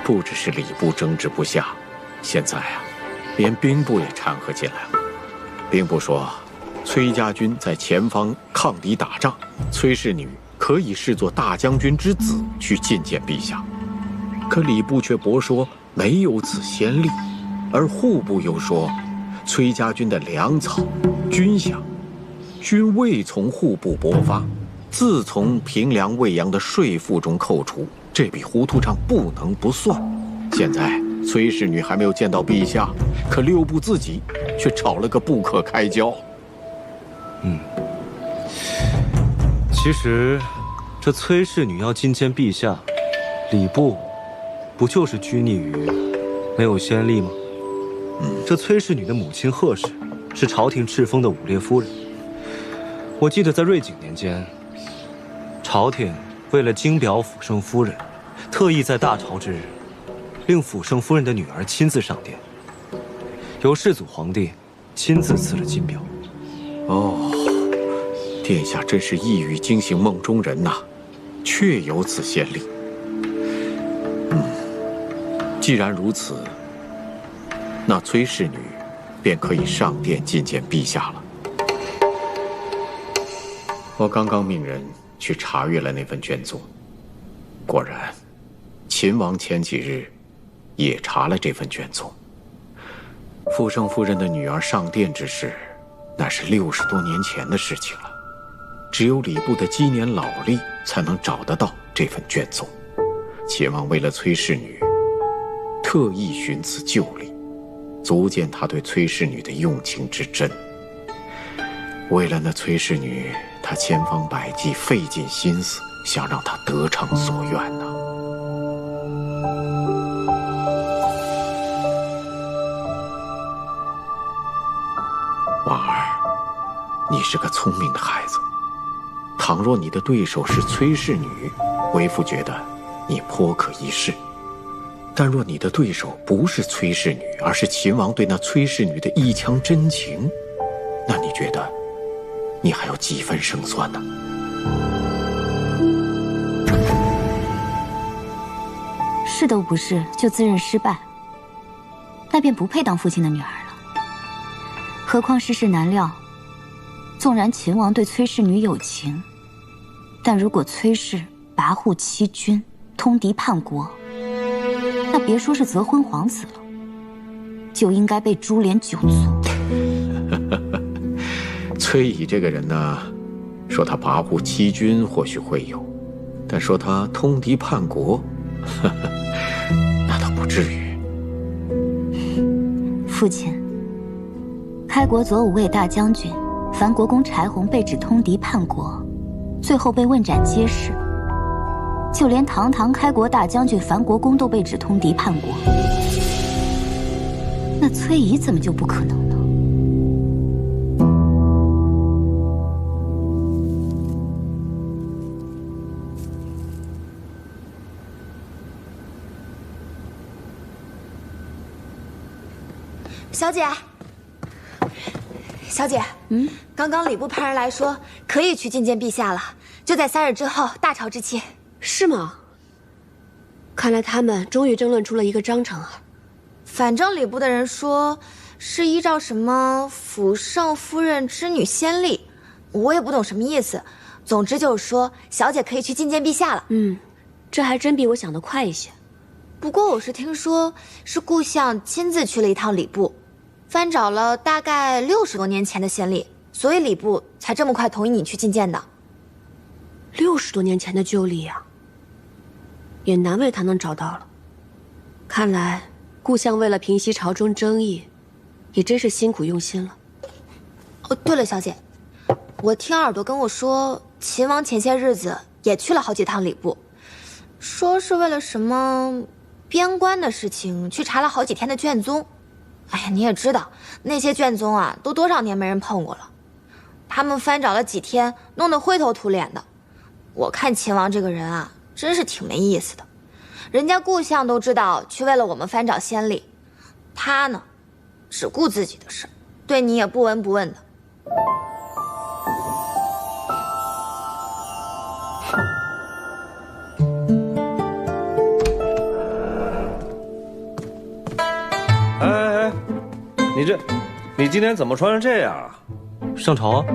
不只是礼部争执不下，现在啊，连兵部也掺和进来了。兵部说，崔家军在前方抗敌打仗，崔氏女可以视作大将军之子去觐见陛下。可礼部却驳说没有此先例，而户部又说，崔家军的粮草、军饷，均未从户部拨发，自从平凉卫阳的税赋中扣除，这笔糊涂账不能不算。现在崔氏女还没有见到陛下，可六部自己却吵了个不可开交。其实，这崔氏女要觐见陛下，礼部不就是拘泥于没有先例吗？这崔氏女的母亲贺氏是朝廷敕封的武烈夫人。我记得在瑞景年间，朝廷为了京表辅圣夫人，特意在大潮之日，令辅圣夫人的女儿亲自上殿，由世祖皇帝亲自赐了金表。哦，殿下真是一语惊醒梦中人呐，确有此先例。既然如此，那崔氏女便可以上殿觐见陛下了。我刚刚命人去查阅了那份卷宗，果然，秦王前几日也查了这份卷宗。辅圣夫人的女儿上殿之事，那是60多年前的事情了。只有礼部的积年老历才能找得到这份卷宗。秦王为了崔氏女，特意寻此旧例，足见他对崔氏女的用情之深。为了那崔氏女，他千方百计，费尽心思，想让她得偿所愿呐。婉儿，你是个聪明的孩子。倘若你的对手是崔氏女，为父觉得你颇可一试。但若你的对手不是崔氏女，而是秦王对那崔氏女的一腔真情，那你觉得你还有几分胜算呢？是都不是，就自认失败，那便不配当父亲的女儿了。何况世事难料，纵然秦王对崔氏女有情，但如果崔氏跋扈欺君，通敌叛国，那别说是择婚皇子了，就应该被株连9族。崔乙这个人呢，说他跋扈欺君或许会有，但说他通敌叛国，那倒不至于。父亲，开国左武卫大将军樊国公柴洪被指通敌叛国，最后被问斩街市。就连堂堂开国大将军樊国公都被指通敌叛国，那崔乙怎么就不可能呢？小姐，小姐，刚刚礼部派人来说，可以去觐见陛下了，就在3日之后，大潮之期。是吗？看来他们终于争论出了一个章程啊。反正礼部的人说，是依照什么辅圣夫人之女先例，我也不懂什么意思。总之就是说，小姐可以去觐见陛下了。这还真比我想的快一些。不过我是听说，是顾相亲自去了一趟礼部，翻找了大概60多年前的先例，所以礼部才这么快同意你去觐见的。60多年前的旧例啊，也难为他能找到了。看来顾相为了平息朝中争议，也真是辛苦用心了。哦，对了，小姐，我听耳朵跟我说，秦王前些日子也去了好几趟礼部，说是为了什么边关的事情去查了好几天的卷宗。哎呀，你也知道，那些卷宗啊，都多少年没人碰过了，他们翻找了几天，弄得灰头土脸的。我看秦王这个人啊，真是挺没意思的。人家顾相都知道去为了我们翻找先例，他呢，只顾自己的事，对你也不闻不问的。哎，你今天怎么穿成这样啊？上朝啊？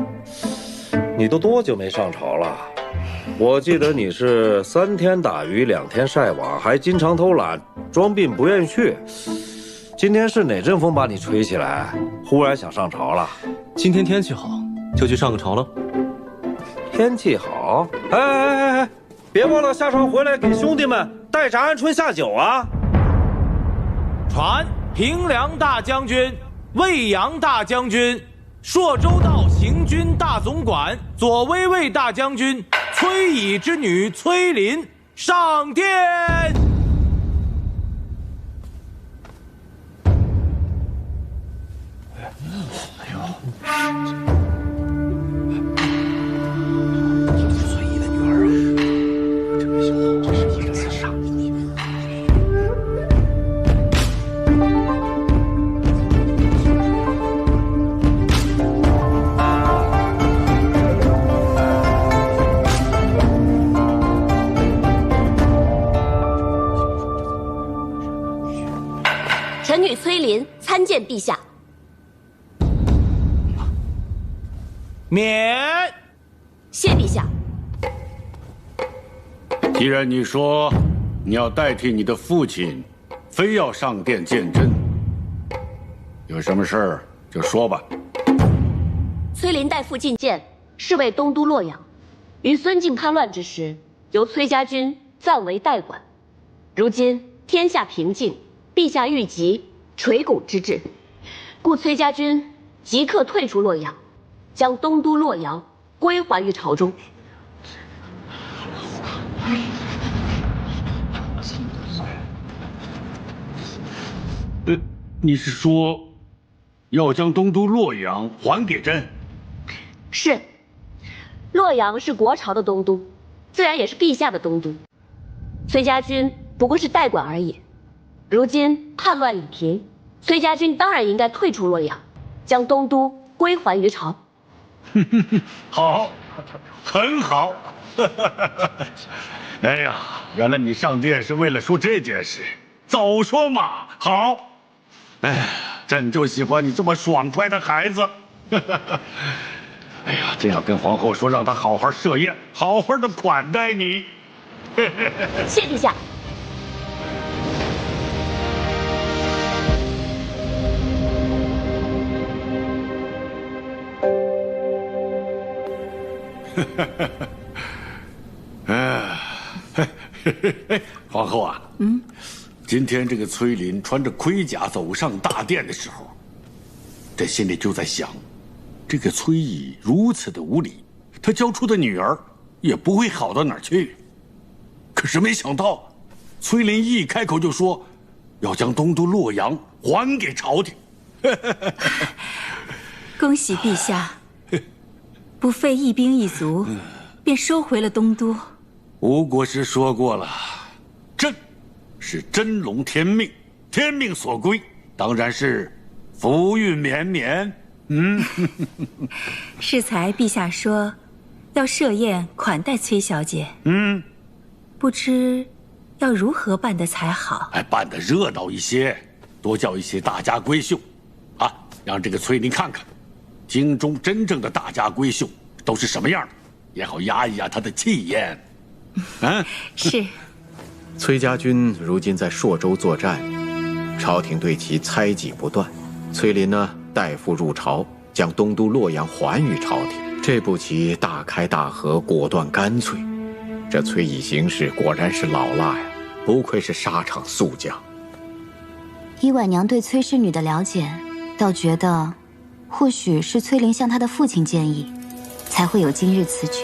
你都多久没上朝了？我记得你是3天打鱼2天晒网，还经常偷懒，装病不愿意去。今天是哪阵风把你吹起来，忽然想上朝了？今天天气好，就去上个朝了。天气好？哎，别忘了下朝回来给兄弟们带着鹌鹑下酒啊！传平凉大将军、魏阳大将军、朔州道行军大总管、左威卫大将军崔乙之女崔琳上殿。臣女崔琳参见陛下。免。谢陛下。既然你说你要代替你的父亲，非要上殿见朕，有什么事儿就说吧。崔琳代父觐见，是为东都洛阳，于孙敬叛乱之时，由崔家军暂为代管。如今天下平静，陛下欲急垂拱之志，故崔家军即刻退出洛阳，将东都洛阳归还于朝中。你是说要将东都洛阳还给朕？是，洛阳是国朝的东都，自然也是陛下的东都。崔家军不过是代管而已。如今叛乱已平，崔家军当然应该退出洛阳，将东都归还于朝。好，很好。哎呀，原来你上殿是为了说这件事，早说嘛！好，哎，朕就喜欢你这么爽快的孩子。哎呀，朕要跟皇后说，让她好好设宴，好好的款待你。谢陛下。皇后啊，今天这个崔琳穿着盔甲走上大殿的时候，朕心里就在想，这个崔乙如此的无礼，他教出的女儿也不会好到哪儿去。可是没想到，崔琳一开口就说要将东都洛阳还给朝廷。恭喜陛下，不费一兵一卒，便收回了东都。吴国师说过了，朕是真龙天命，天命所归，当然是福运绵绵。适才陛下说要设宴款待崔小姐，不知要如何办得才好？办得热闹一些，多叫一些大家闺秀，啊，让这个崔琳看看，京中真正的大家闺秀都是什么样的，也好压一压她的气焰。是。崔家军如今在朔州作战，朝廷对其猜忌不断。崔琳呢，代父入朝，将东都洛阳还于朝廷。这步棋大开大合，果断干脆。这崔乙行事果然是老辣呀，不愧是沙场宿将。依婉娘对崔氏女的了解，倒觉得，或许是崔琳向她的父亲建议，才会有今日此举。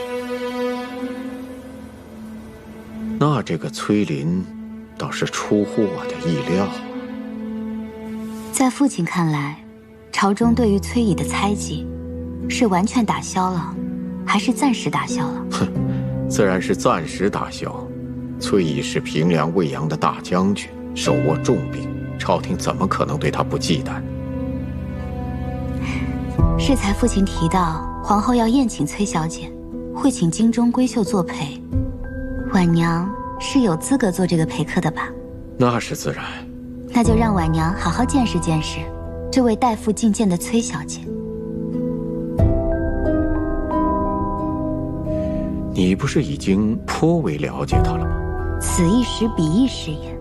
那这个崔琳，倒是出乎我的意料。在父亲看来，朝中对于崔乙的猜忌，是完全打消了，还是暂时打消了？自然是暂时打消。崔乙是平凉魏阳的大将军，手握重兵，朝廷怎么可能对他不忌惮？适才父亲提到皇后要宴请崔小姐，会请京中闺秀作陪，婉娘是有资格做这个陪客的吧？那是自然。那就让婉娘好好见识见识这位代父觐见的崔小姐。你不是已经颇为了解他了吗？此一时彼一时也。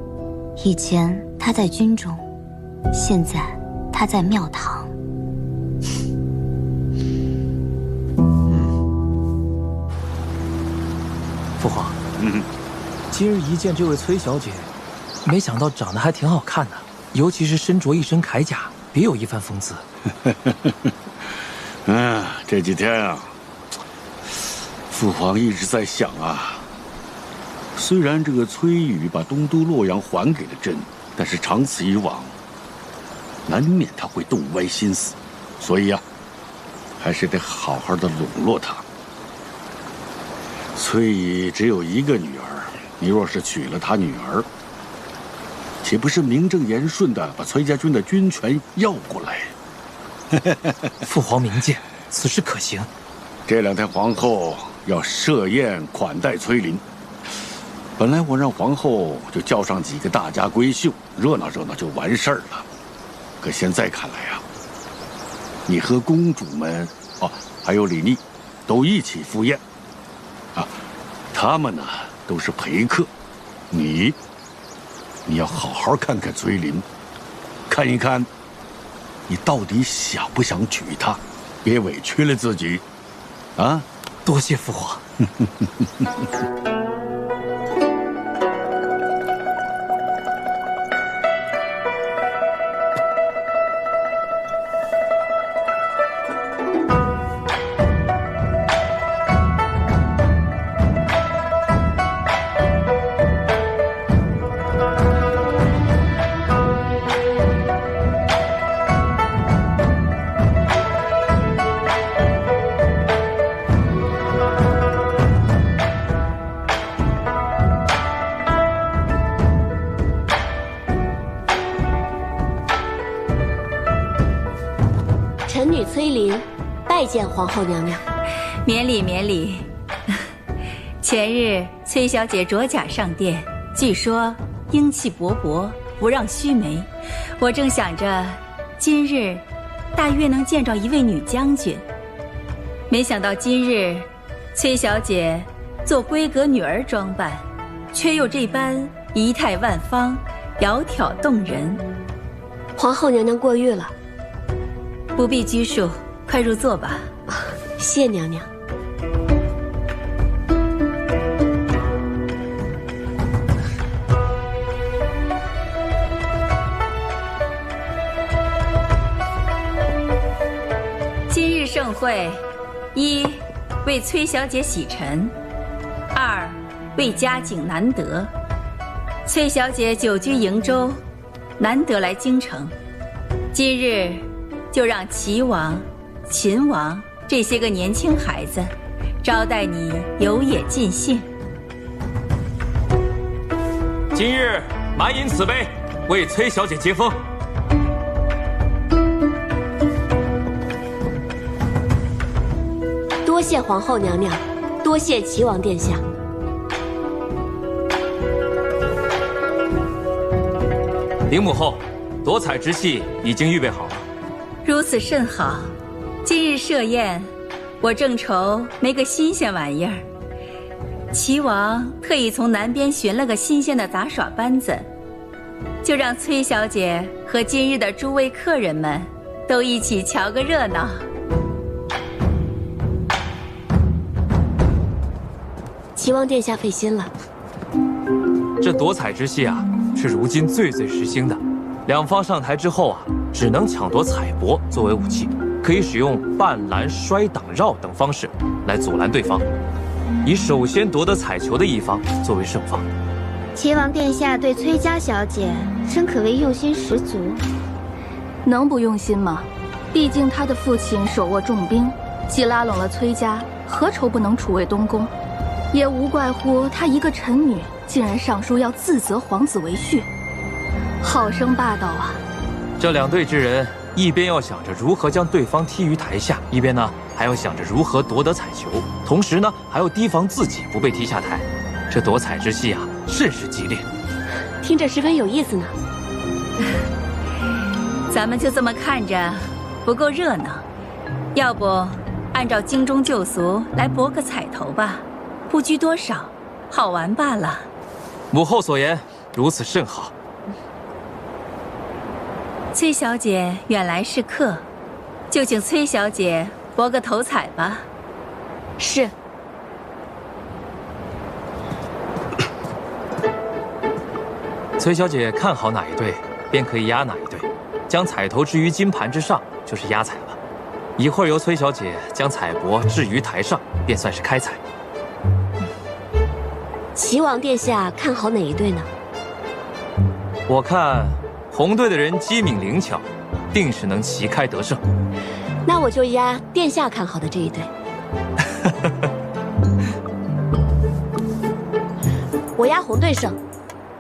以前他在军中，现在他在庙堂。父皇，今日一见这位崔小姐，没想到长得还挺好看的，尤其是身着一身铠甲，别有一番风姿。这几天啊，父皇一直在想啊，虽然这个崔宇把东都洛阳还给了朕，但是长此以往，难免他会动歪心思，所以啊，还是得好好的笼络他。崔乙只有一个女儿，你若是娶了他女儿，岂不是名正言顺的把崔家军的军权要过来？父皇明鉴，此事可行。这2天皇后要设宴款待崔林，本来我让皇后就叫上几个大家闺秀，热闹热闹就完事儿了。可现在看来啊，你和公主们，还有李逆，都一起赴宴。他们呢都是陪客，你要好好看看崔林，看一看你到底想不想娶她，别委屈了自己，啊！多谢父皇。臣女崔林，拜见皇后娘娘。免礼免礼。前日崔小姐着甲上殿，据说英气勃勃，不让须眉。我正想着，今日大约能见着一位女将军，没想到今日崔小姐做闺阁女儿装扮，却又这般仪态万方，窈窕动人。皇后娘娘过誉了。不必拘束，快入座吧。谢娘娘。今日盛会，1为崔小姐洗尘，2为佳景难得。崔小姐久居瀛州，难得来京城，今日就让齐王、秦王这些个年轻孩子招待你游冶尽兴。今日满饮此杯，为崔小姐接风。多谢皇后娘娘，多谢齐王殿下。林母后，夺彩之戏已经预备好了。如此甚好。今日设宴，我正愁没个新鲜玩意儿。齐王特意从南边寻了个新鲜的杂耍班子，就让崔小姐和今日的诸位客人们都一起瞧个热闹。齐王殿下费心了。这夺彩之戏啊，是如今最时兴的。两方上台之后啊，只能抢夺彩帛作为武器，可以使用绊拦、摔挡、绕等方式来阻拦对方，以首先夺得彩球的一方作为胜方。齐王殿下对崔家小姐真可谓用心十足。能不用心吗？毕竟他的父亲手握重兵，既拉拢了崔家，何愁不能储位东宫？也无怪乎他一个臣女，竟然上书要自择皇子为婿，好生霸道啊！这两队之人，一边要想着如何将对方踢于台下，一边呢还要想着如何夺得彩球，同时呢还要提防自己不被踢下台。这夺彩之戏啊，甚是激烈，听着十分有意思呢。咱们就这么看着，不够热闹。要不，按照京中旧俗来博个彩头吧。不拘多少，好玩罢了。母后所言如此甚好。崔小姐远来是客，就请崔小姐博个头彩吧。是。崔小姐看好哪一对，便可以压哪一对，将彩头置于金盘之上，就是压彩了。一会儿由崔小姐将彩帛置于台上，便算是开彩。齐王殿下看好哪一对呢？我看红队的人机敏灵巧，定是能旗开得胜。那我就压殿下看好的这一对。我压红队胜，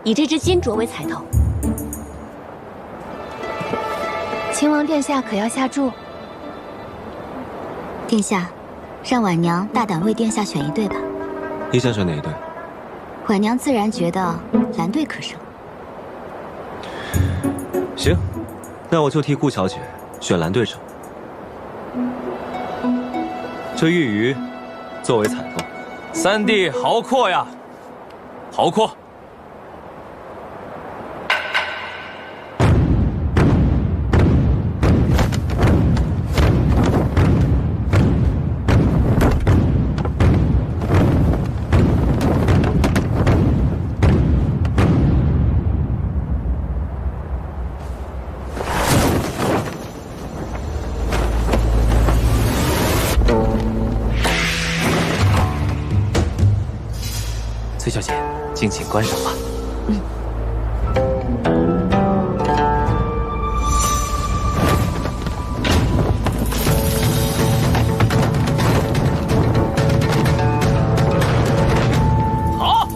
以这只金镯为彩头。秦王殿下可要下注？殿下，让婉娘大胆为殿下选一对吧。你想选哪一对？婉娘自然觉得蓝队可胜。行，那我就替顾小姐选蓝队胜。这玉鱼作为彩头。三弟豪阔呀，豪阔！崔小姐，敬请观赏吧。好，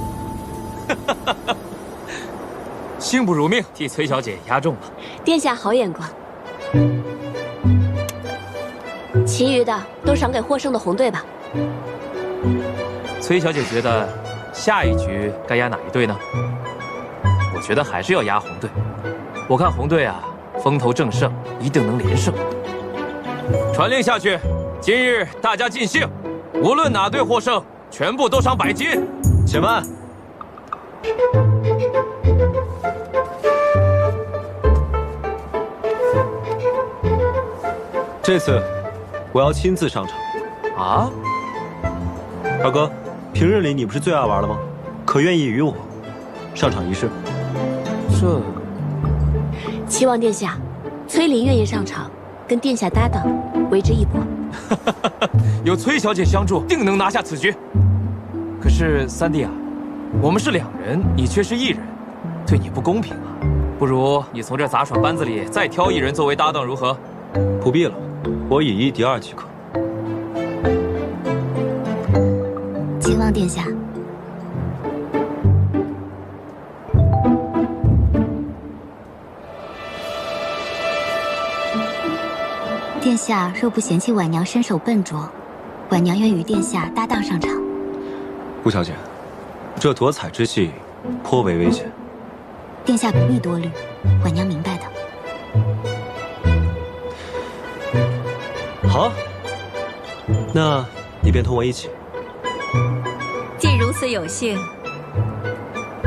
幸不辱命，替崔小姐压中了。殿下好眼光。其余的都赏给获胜的红队吧。崔小姐觉得下一局该压哪一队呢？我觉得还是要压红队。我看红队啊，风头正盛，一定能连胜。传令下去，今日大家尽兴，无论哪队获胜，全部都赏100金。且慢，这次我要亲自上场。啊？二哥，平日里你不是最爱玩了吗？可愿意与我上场一试？这……齐王殿下，崔琳愿意上场，跟殿下搭档，为之一搏。有崔小姐相助，定能拿下此局。可是三弟啊，我们是2人，你却是1人，对你不公平啊！不如你从这杂耍班子里再挑1人作为搭档，如何？不必了，我以1敌2即可。秦王殿下，殿下若不嫌弃婉娘身手笨拙，婉娘愿与殿下搭档上场。顾小姐，这夺彩之戏颇为危险。殿下不必多虑，婉娘明白的。好，那你便同我一起。既如此有幸，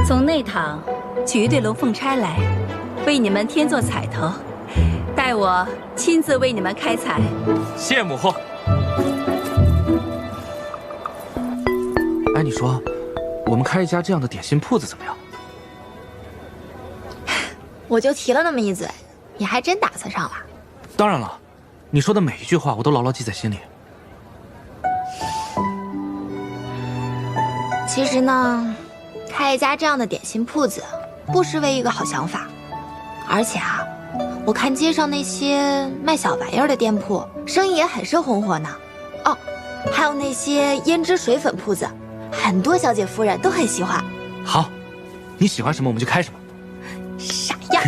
从内堂取一对龙凤钗来，为你们添做彩头，待我亲自为你们开彩。谢母后。哎，你说，我们开一家这样的点心铺子怎么样？我就提了那么一嘴，你还真打算上了？当然了，你说的每一句话我都牢牢记在心里。其实呢，开一家这样的点心铺子，不失为一个好想法。而且啊，我看街上那些卖小玩意儿的店铺，生意也很是红火呢。哦，还有那些胭脂水粉铺子，很多小姐夫人都很喜欢。好，你喜欢什么我们就开什么。傻样。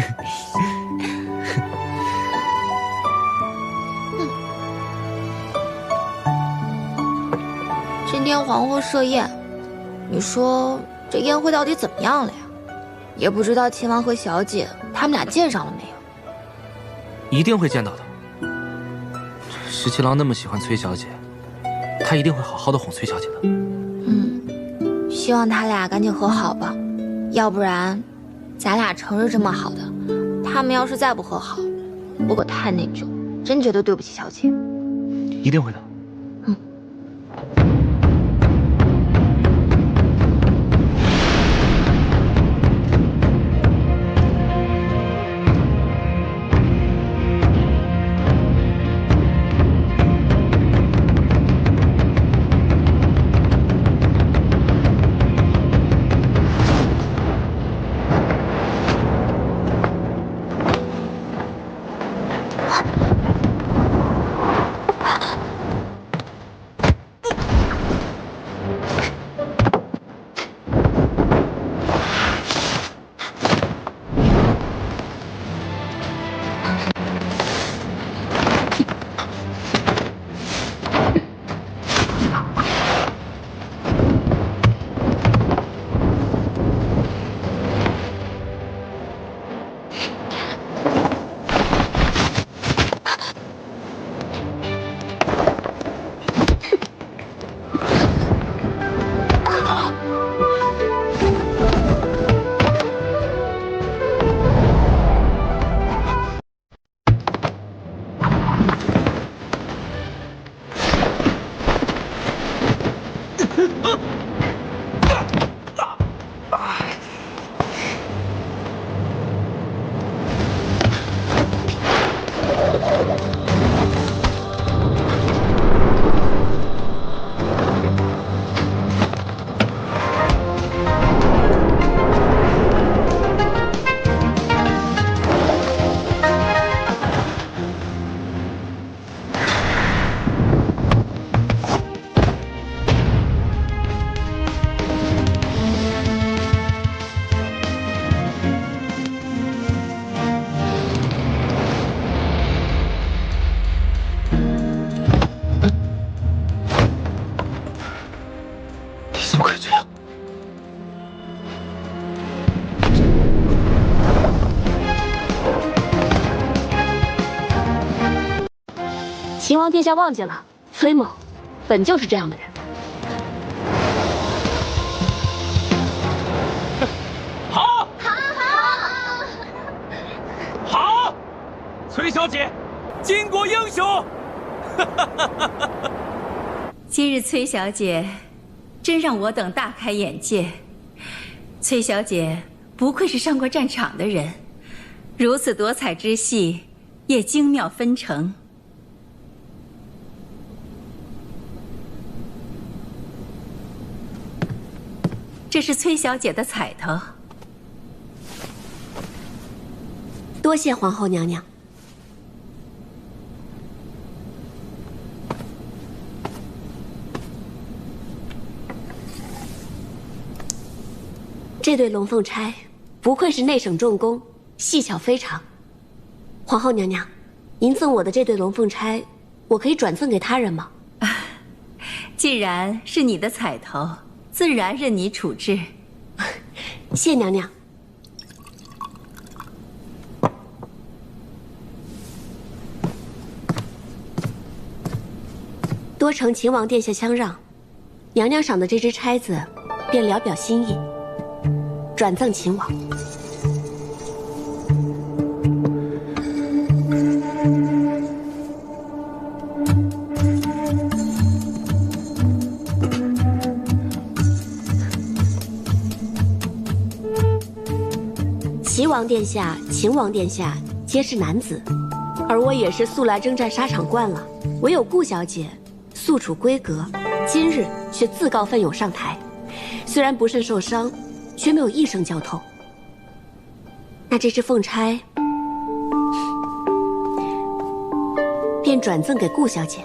今天皇后设宴，你说这宴会到底怎么样了呀？也不知道秦王和小姐他们俩见上了没有？一定会见到的。石七郎那么喜欢崔小姐，他一定会好好的哄崔小姐的。希望他俩赶紧和好吧，要不然，咱俩成日这么好的，他们要是再不和好，我可太内疚，真觉得对不起小姐。一定会的。秦王殿下忘记了，崔某本就是这样的人。好，好，崔小姐，巾帼英雄。今日崔小姐，真让我等大开眼界。崔小姐不愧是上过战场的人，如此夺彩之戏，也精妙纷呈。这是崔小姐的彩头，多谢皇后娘娘。这对龙凤钗不愧是内省重工，细巧非常。皇后娘娘，您赠我的这对龙凤钗，我可以转赠给他人吗？既然是你的彩头，自然任你处置。谢娘娘。多承秦王殿下相让，娘娘赏的这只钗子，便聊表心意，转赠秦王。齐王殿下、秦王殿下皆是男子，而我也是素来征战沙场惯了，唯有顾小姐素处闺阁，今日却自告奋勇上台，虽然不慎受伤，却没有一声叫痛。那这只凤钗便转赠给顾小姐，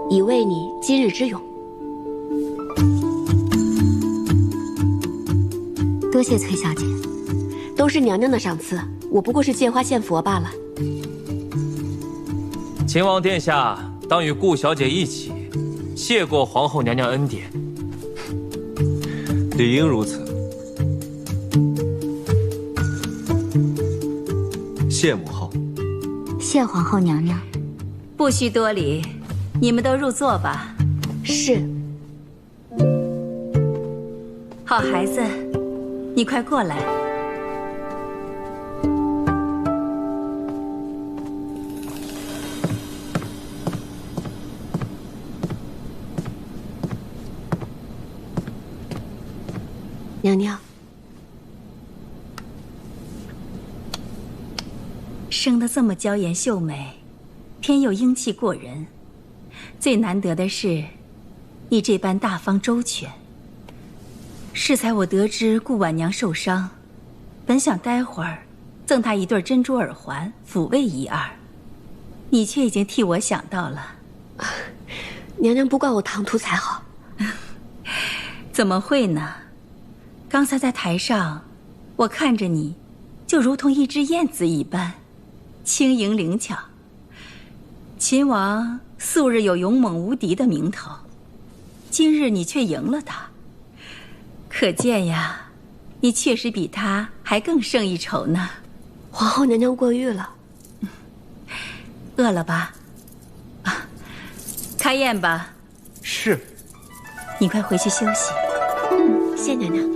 以慰你今日之勇。多谢崔小姐。都是娘娘的赏赐，我不过是借花献佛罢了。秦王殿下当与顾小姐一起，谢过皇后娘娘恩典。理应如此。谢母后。谢皇后娘娘。不需多礼，你们都入座吧。是。好孩子，你快过来。娘娘，生得这么娇颜秀美，偏又英气过人。最难得的是，你这般大方周全。适才我得知顾婉娘受伤，本想待会儿赠她一对珍珠耳环抚慰一二，你却已经替我想到了。娘娘不怪我唐突才好。怎么会呢？刚才在台上，我看着你，就如同一只燕子一般，轻盈灵巧。秦王素日有勇猛无敌的名头，今日你却赢了他，可见呀，你确实比他还更胜一筹呢。皇后娘娘过誉了。饿了吧？啊，开宴吧。是。你快回去休息。谢娘娘。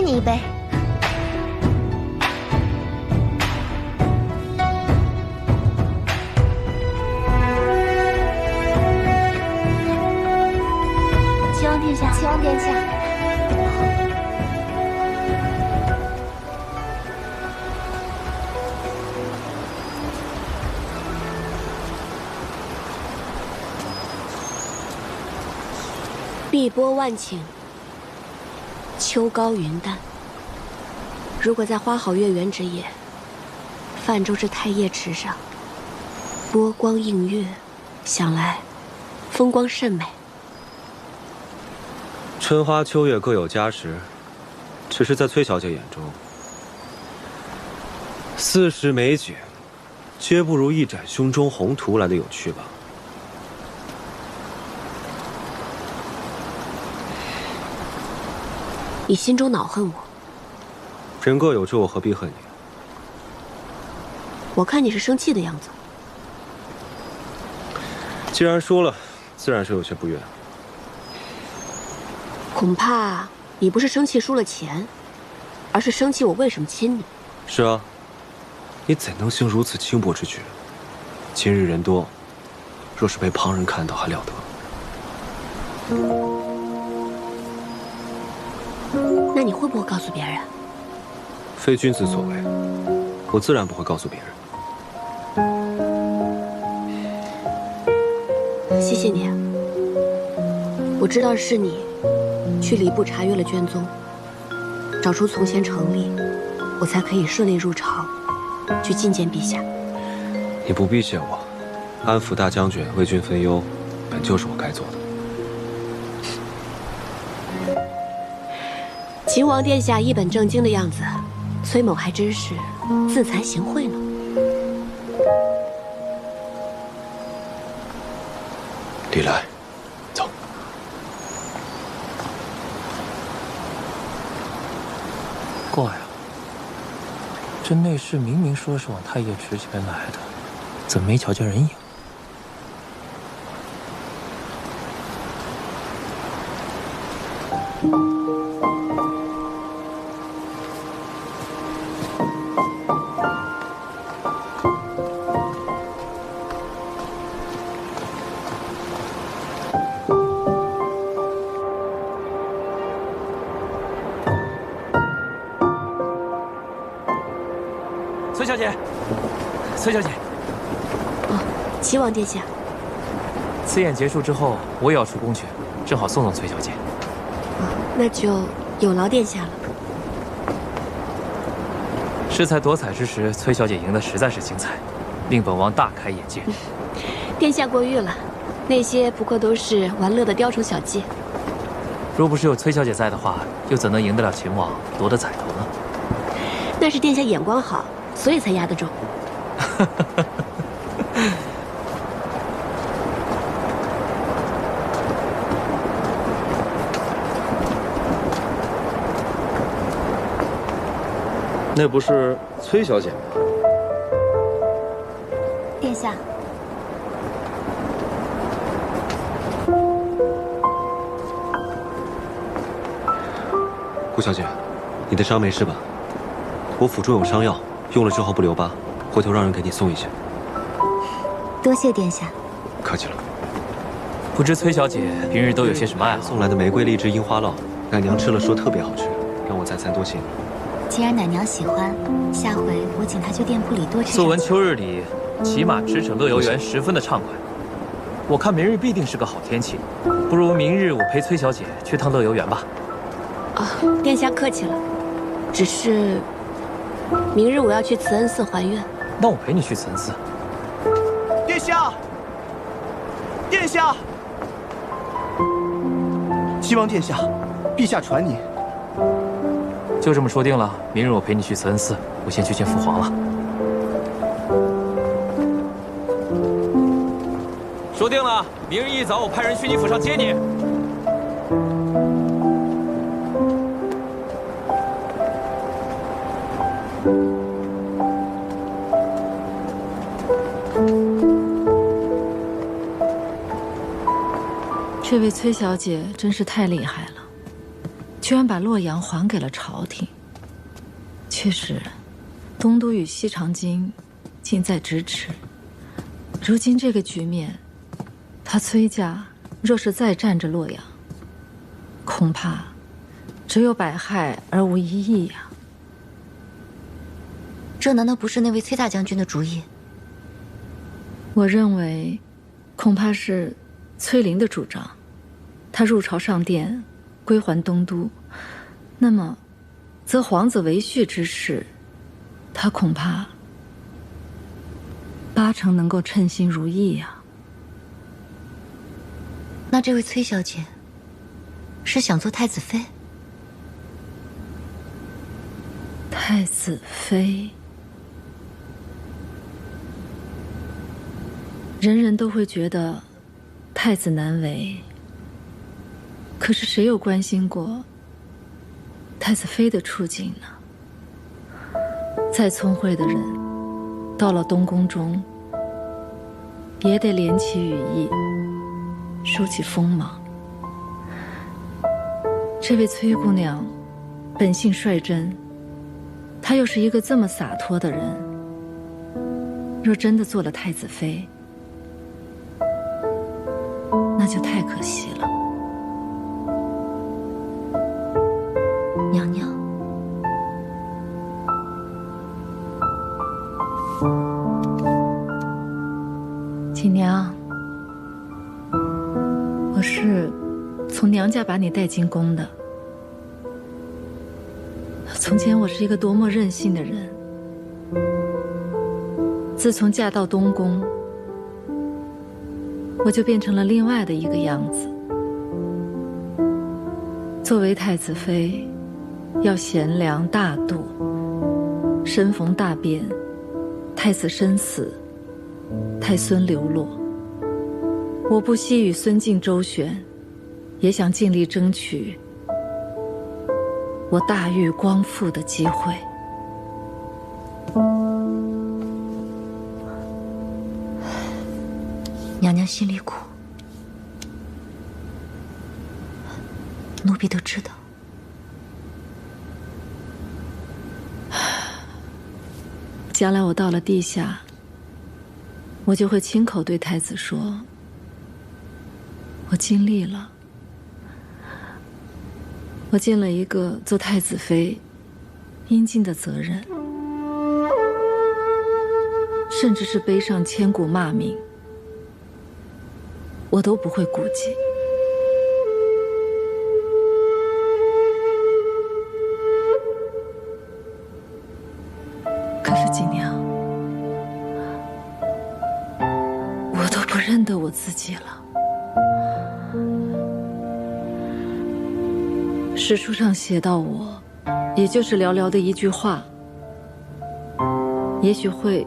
一杯。齐王殿下，齐王殿下。 碧波万顷，秋高云淡。如果在花好月圆之夜，泛舟至太液池上，波光映月，想来风光甚美。春花秋月各有佳时，只是在崔小姐眼中，4时美景，皆不如一展胸中宏图来的有趣吧。 你心中恼恨我，人各有志，我何必恨你？我看你是生气的样子。既然说了，自然是有些不悦。恐怕你不是生气输了钱，而是生气我为什么亲你。是啊，你怎能行如此轻薄之举？今日人多，若是被旁人看到，还了得？ 那你会不会告诉别人？非君子所为，我自然不会告诉别人。谢谢你啊！我知道是你去礼部查阅了卷宗，找出从前成立，我才可以顺利入朝，去觐见陛下。你不必谢我，安抚大将军，为君分忧，本就是我该做的。 秦王殿下一本正经的样子，崔某还真是自惭形秽呢。李来，走。怪啊，这内侍明明说是往太液池这边来的，怎么没瞧见人影？ 崔小姐，崔小姐。哦，齐王殿下。此宴结束之后，我也要出宫去，正好送送崔小姐。那就有劳殿下了。适才夺彩之时，崔小姐赢得实在是精彩，令本王大开眼界。殿下过誉了，那些不过都是玩乐的雕虫小技。若不是有崔小姐在的话，又怎能赢得了秦王，夺得宰头呢？那是殿下眼光好，所以才压得中。那不是崔小姐吗？殿下，顾小姐，你的伤没事吧？我府中有伤药，用了之后不留疤，回头让人给你送一些。多谢殿下。客气了。不知崔小姐平日都有些什么爱好？送来的玫瑰荔枝樱花酪，奶娘吃了说特别好吃，让我再三多谢你。既然奶娘喜欢，下回我请她去店铺里多吃。素闻秋日里骑马驰骋乐游园十分的畅快，我看明日必定是个好天气，不如明日我陪崔小姐去趟乐游园吧。啊，殿下客气了，只是明日我要去慈恩寺还愿。那我陪你去慈恩寺。殿下，殿下，齐王殿下，陛下传你。就这么说定了，明日我陪你去慈恩寺，我先去见父皇了。说定了，明日一早我派人去你府上接你。这位崔小姐真是太厉害了，居然把洛阳还给了朝廷。确实，东都与西长京近在咫尺。如今这个局面，他崔家若是再占着洛阳，恐怕只有百害而无一益呀。这难道不是那位崔大将军的主意？我认为，恐怕是崔林的主张。他入朝上殿，归还东都，那么，则皇子为婿之事，他恐怕80%能够称心如意呀。那这位崔小姐是想做太子妃？太子妃，人人都会觉得太子难为。可是谁有关心过太子妃的处境呢？再聪慧的人，到了东宫中，也得敛起羽翼，收起锋芒。这位崔姑娘，本性率真，她又是一个这么洒脱的人，若真的做了太子妃，那就太可惜了。娘娘，锦娘，我是从娘家把你带进宫的。从前我是一个多么任性的人，自从嫁到东宫，我就变成了另外的一个样子。作为太子妃，要贤良大度，身逢大变，太子身死，太孙流落。我不惜与孙敬周旋，也想尽力争取我大狱光复的机会。娘娘心里苦，奴婢都知道。将来我到了地下，我就会亲口对太子说，我尽力了，我尽了一个做太子妃应尽的责任，甚至是背上千古骂名，我都不会顾忌。可是锦娘，我都不认得我自己了。史书上写到我，也就是寥寥的一句话，也许会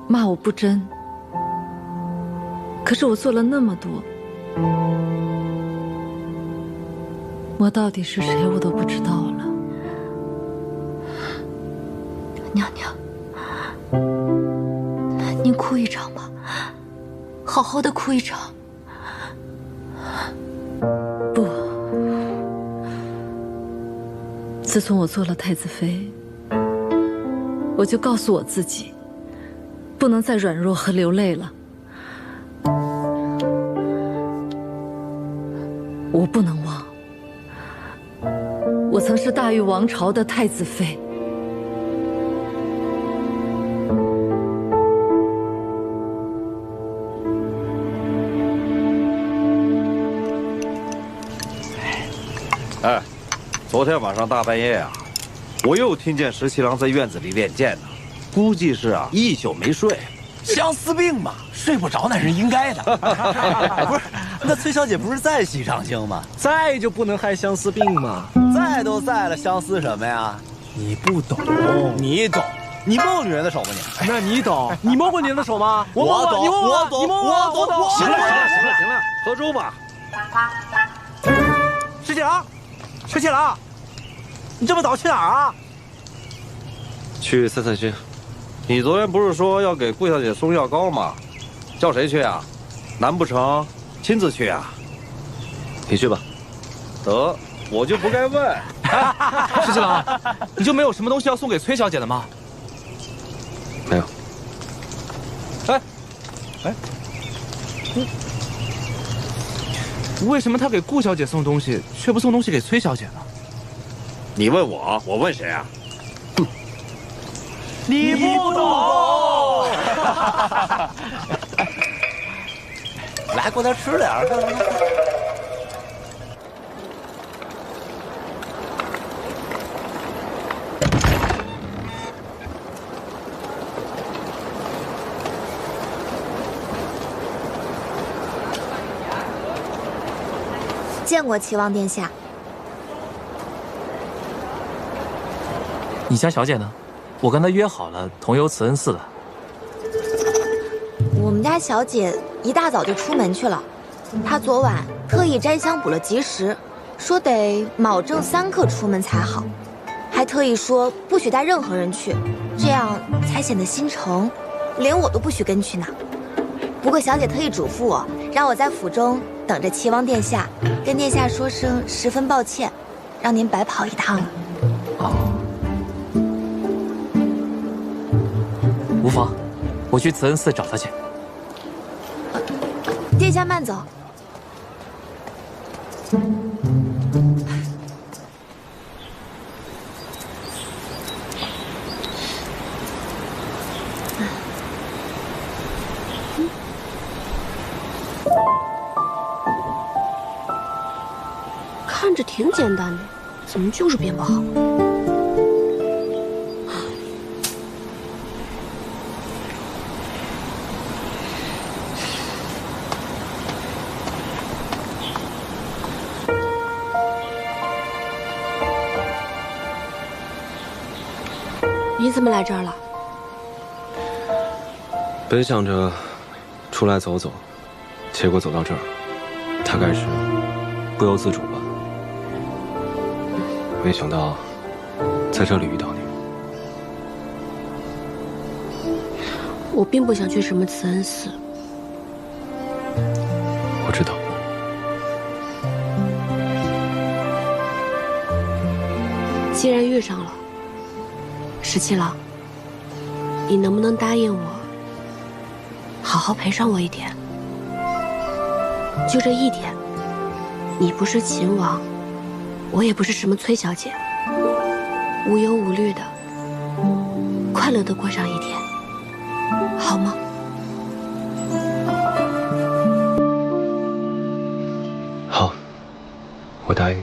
骂我不真。可是我做了那么多，我到底是谁，我都不知道了。娘娘，您哭一场吧，好好的哭一场。不，自从我做了太子妃，我就告诉我自己，不能再软弱和流泪了。我不能忘，我曾是大玉王朝的太子妃。哎，昨天晚上大半夜啊，我又听见石七郎在院子里练剑呢，估计是啊一宿没睡。相思病嘛，睡不着那是应该的。不是，那崔小姐不是在西长京吗？在就不能害相思病吗？在都在了，相思什么呀？你不懂，你懂。你摸过女人的手吗你？那你懂？你摸过女人的手吗？我懂，你摸过，我懂，你摸过，我懂。行了，喝粥吧。石七郎，石七郎，你这么早去哪儿啊？去赛赛军。你昨天不是说要给顾小姐送药膏吗？叫谁去啊？难不成亲自去啊？你去吧。得，我就不该问。石七郎，你就没有什么东西要送给崔小姐的吗？没有。为什么他给顾小姐送东西，却不送东西给崔小姐呢？你问我，我问谁啊？你不懂。来，过来吃点儿。见过齐王殿下。你家小姐呢？我跟她约好了同游慈恩寺的。我们家小姐一大早就出门去了，她昨晚特意摘香补了吉时，说得卯正3刻出门才好，还特意说不许带任何人去，这样才显得心诚，连我都不许跟去呢。不过小姐特意嘱咐我，让我在府中等着齐王殿下，跟殿下说声十分抱歉，让您白跑一趟了。无妨，我去慈恩寺找她去。殿下慢走。看着挺简单的，怎么就是变不好？你怎么来这儿了？本想着出来走走，结果走到这儿，大概是不由自主吧。没想到在这里遇到你。我并不想去什么慈恩寺。我知道。既然遇上了，石七郎，你能不能答应我，好好陪上我一天？就这一天，你不是秦王，我也不是什么崔小姐，无忧无虑的，快乐的过上一天，好吗？好，我答应你。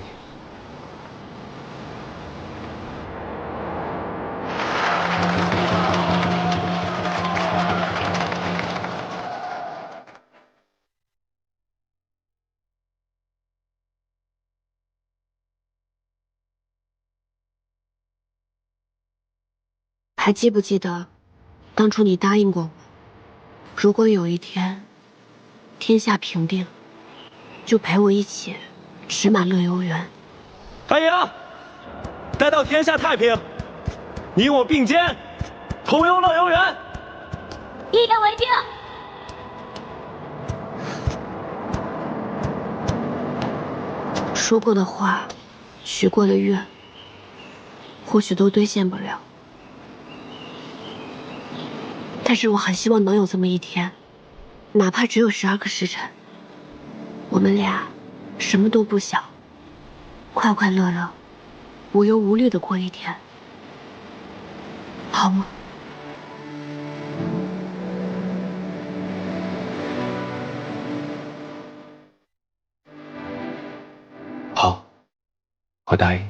还记不记得，当初你答应过我，如果有一天天下平定，就陪我一起驰满乐游原。太爷，待到天下太平，你我并肩，同游乐游原。一言为定。说过的话，许过的愿，或许都兑现不了。但是我很希望能有这么一天，哪怕只有12个时辰，我们俩什么都不想，快快乐乐、无忧无虑的过一天，好吗？好，我答应。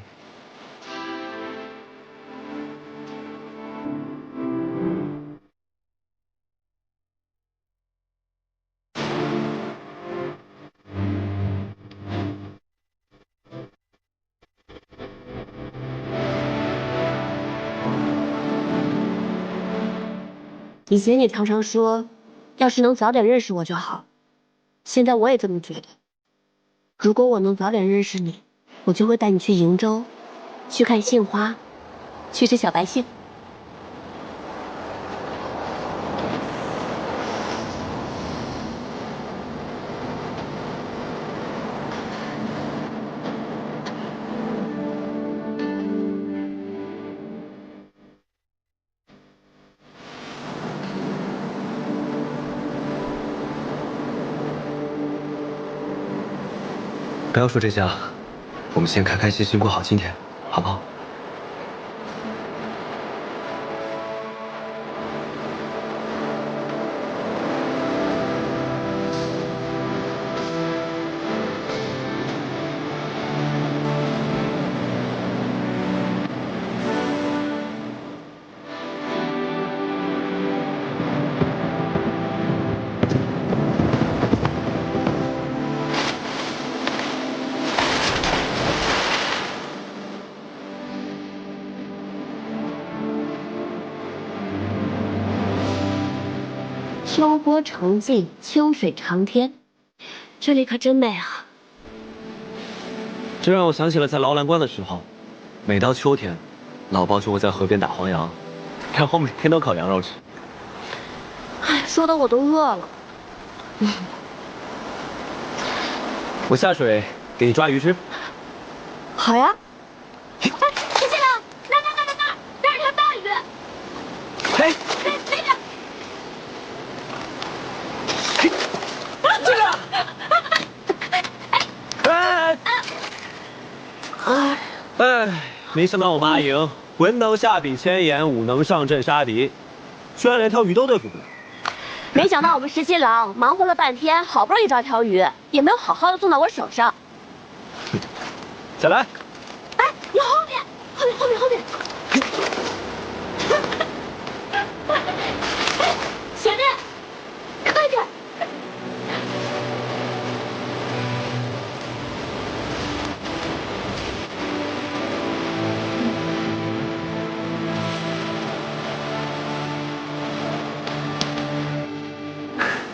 以前你常常说，要是能早点认识我就好。现在我也这么觉得。如果我能早点认识你，我就会带你去瀛洲，去看杏花，去吃小白杏。不要说这些了，我们先开开心心过好今天，好不好？秋波澄净，秋水长天，这里可真美啊！这让我想起了在劳兰关的时候，每到秋天，老包就会在河边打黄羊，然后每天都烤羊肉吃。哎，说的我都饿了。我下水给你抓鱼吃。好呀。哎，陈先生，那儿有条大鱼。嘿。哎，没想到我们阿莹文能下笔千言，武能上阵杀敌，居然连条鱼都对付不了。没想到我们石七郎忙活了半天，好不容易抓条鱼，也没有好好的送到我手上。再来。哎，你后面，后面。前面，快点。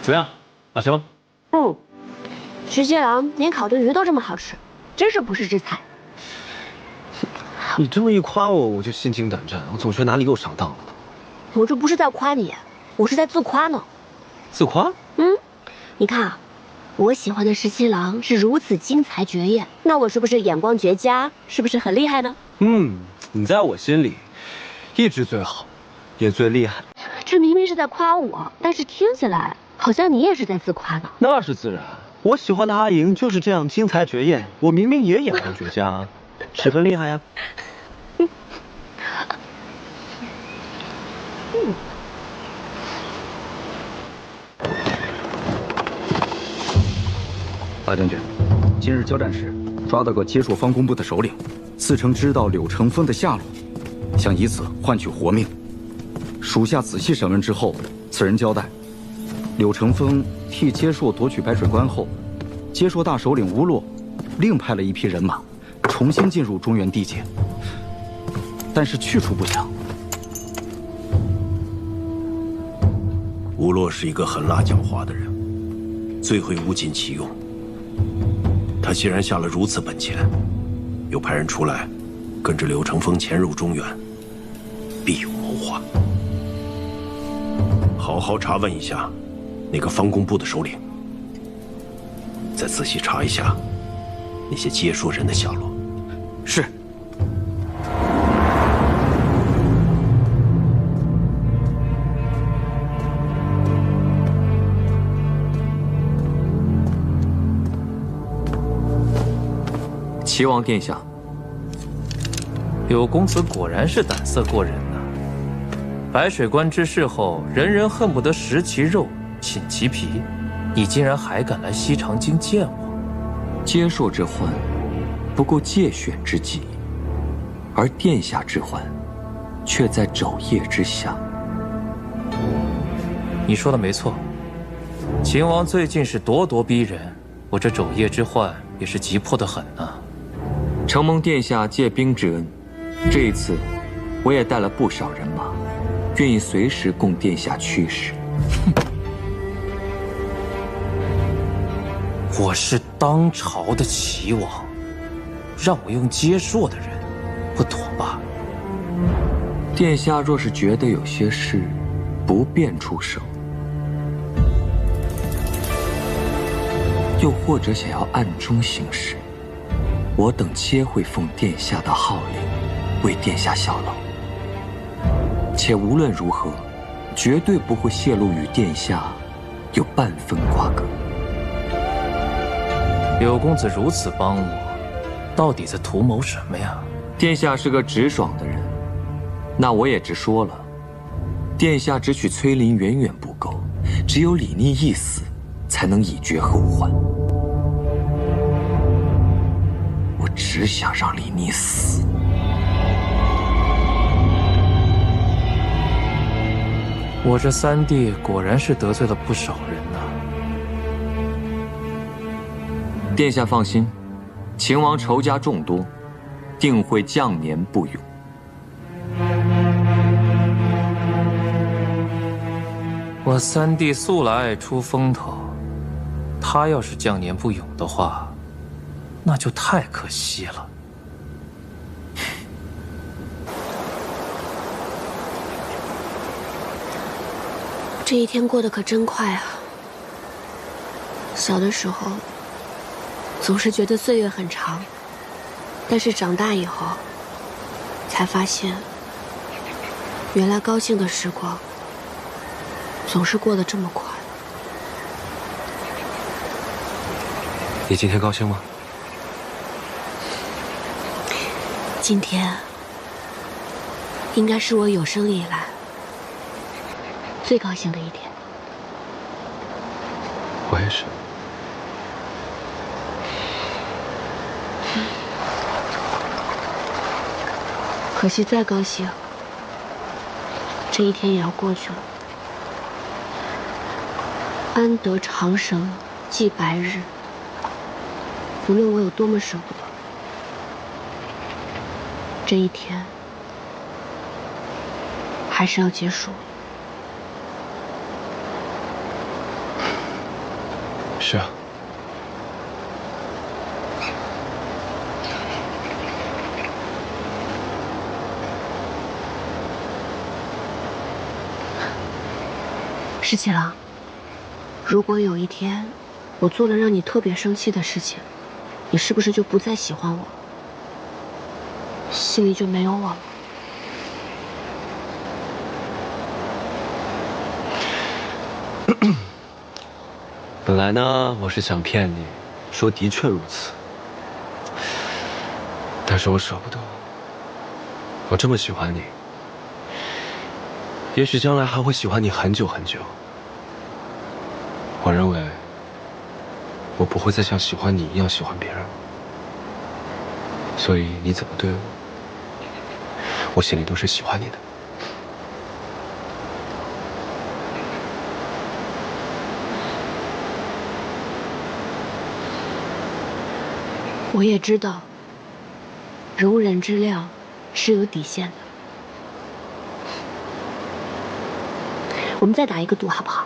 怎么样，好吃吗？石七郎连烤的鱼都这么好吃，真是不世之才。你这么一夸我，我就心惊胆战，我总觉得哪里又上当了。我这不是在夸你，我是在自夸呢。自夸？你看啊，我喜欢的石七郎是如此惊才绝艳，那我是不是眼光绝佳？是不是很厉害呢？你在我心里一直最好，也最厉害。这明明是在夸我，但是听起来好像你也是在自夸呢。那是自然，我喜欢的阿莹就是这样惊才绝艳，我明明也眼光绝佳，十分厉害呀。白将军，今日交战时抓到个接硕方工部的首领，自称知道柳成风的下落，想以此换取活命。属下仔细审问之后，此人交代，柳成风替接硕夺取白水关后，接硕大首领乌洛另派了一批人马，重新进入中原地界，但是去处不详。吴洛是一个狠辣狡猾的人，最会物尽其用。他既然下了如此本钱，又派人出来，跟着柳成风潜入中原，必有谋划。好好查问一下那个方工部的首领，再仔细查一下那些接说人的下落。是。齐王殿下，柳公子果然是胆色过人呐！白水关之事后，人人恨不得食其肉，寝其皮，你竟然还敢来西长京见我？接受之患，不过借选之计，而殿下之患，却在肘腋之下。你说的没错，秦王最近是咄咄逼人，我这肘腋之患也是急迫得很呐。承蒙殿下借兵之恩，这一次我也带了不少人马，愿意随时供殿下驱使。我是当朝的齐王，让我用接硕的人，不妥吧？殿下若是觉得有些事不便出手，又或者想要暗中行事，我等皆会奉殿下的号令，为殿下效劳。且无论如何，绝对不会泄露与殿下有半分瓜葛。柳公子如此帮我，到底在图谋什么呀？殿下是个直爽的人，那我也直说了。殿下只取崔林远远不够，只有李逆一死，才能以绝后患。我只想让李逆死。我这三弟果然是得罪了不少人呐。殿下放心，秦王仇家众多，定会将年不永。我三弟素来爱出风头，他要是将年不永的话，那就太可惜了。这一天过得可真快啊！小的时候，总是觉得岁月很长，但是长大以后，才发现，原来高兴的时光，总是过得这么快。你今天高兴吗？今天，应该是我有生以来最高兴的一天。我也是。可惜再高兴，这一天也要过去了。安得长生继白日，无论我有多么舍不得，这一天还是要结束。是啊。石七郎，如果有一天我做了让你特别生气的事情，你是不是就不再喜欢我，心里就没有我了？本来呢，我是想骗你，说的确如此，但是我舍不得。我这么喜欢你，也许将来还会喜欢你很久很久。我认为，我不会再像喜欢你一样喜欢别人了。所以你怎么对我，我心里都是喜欢你的。我也知道，容忍之量是有底线的。我们再打一个赌，好不好？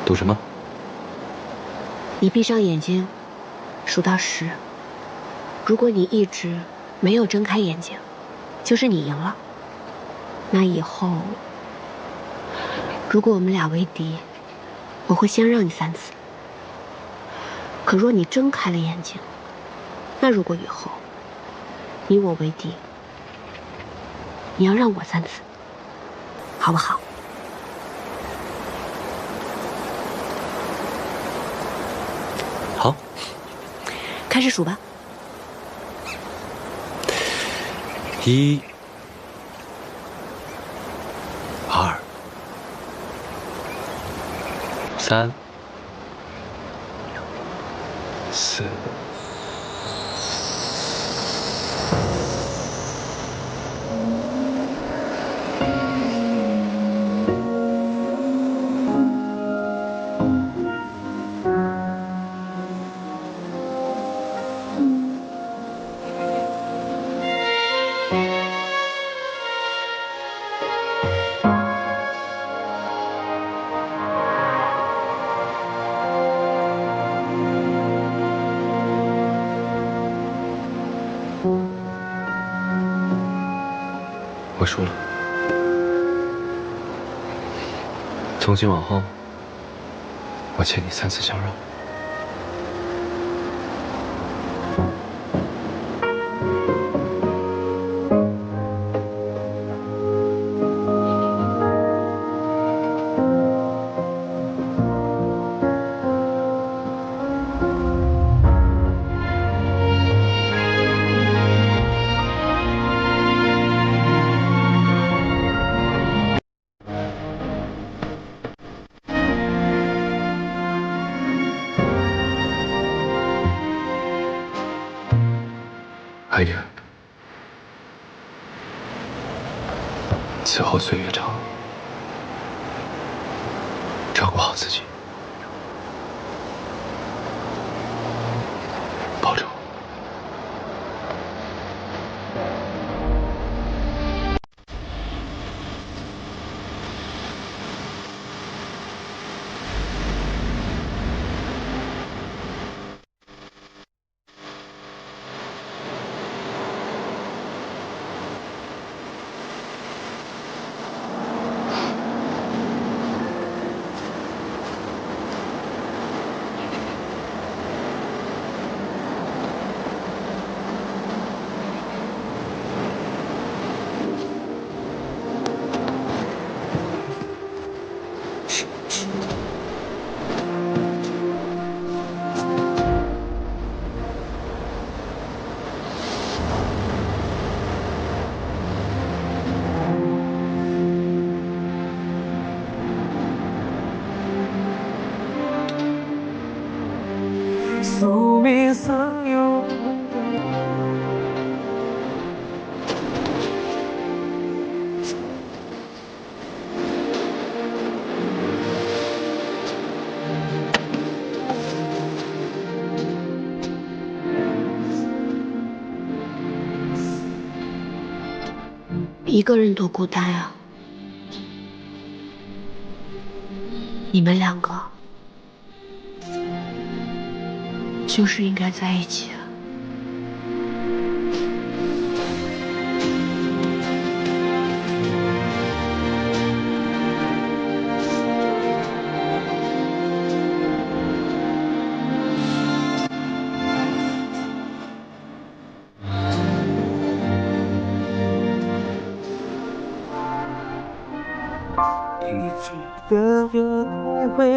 赌什么？你闭上眼睛，数到10。如果你一直没有睁开眼睛，就是你赢了。那以后，如果我们俩为敌，我会先让你3次。可若你睁开了眼睛，那如果以后你我为敌，你要让我3次，好不好？好，开始数吧。1、2、3、4。我输了。从今往后，我欠你3次相让。阿姨，此后岁月长，照顾好自己，保重。宿命相拥。一个人多孤单啊！你们2个就是应该在一起啊！的热会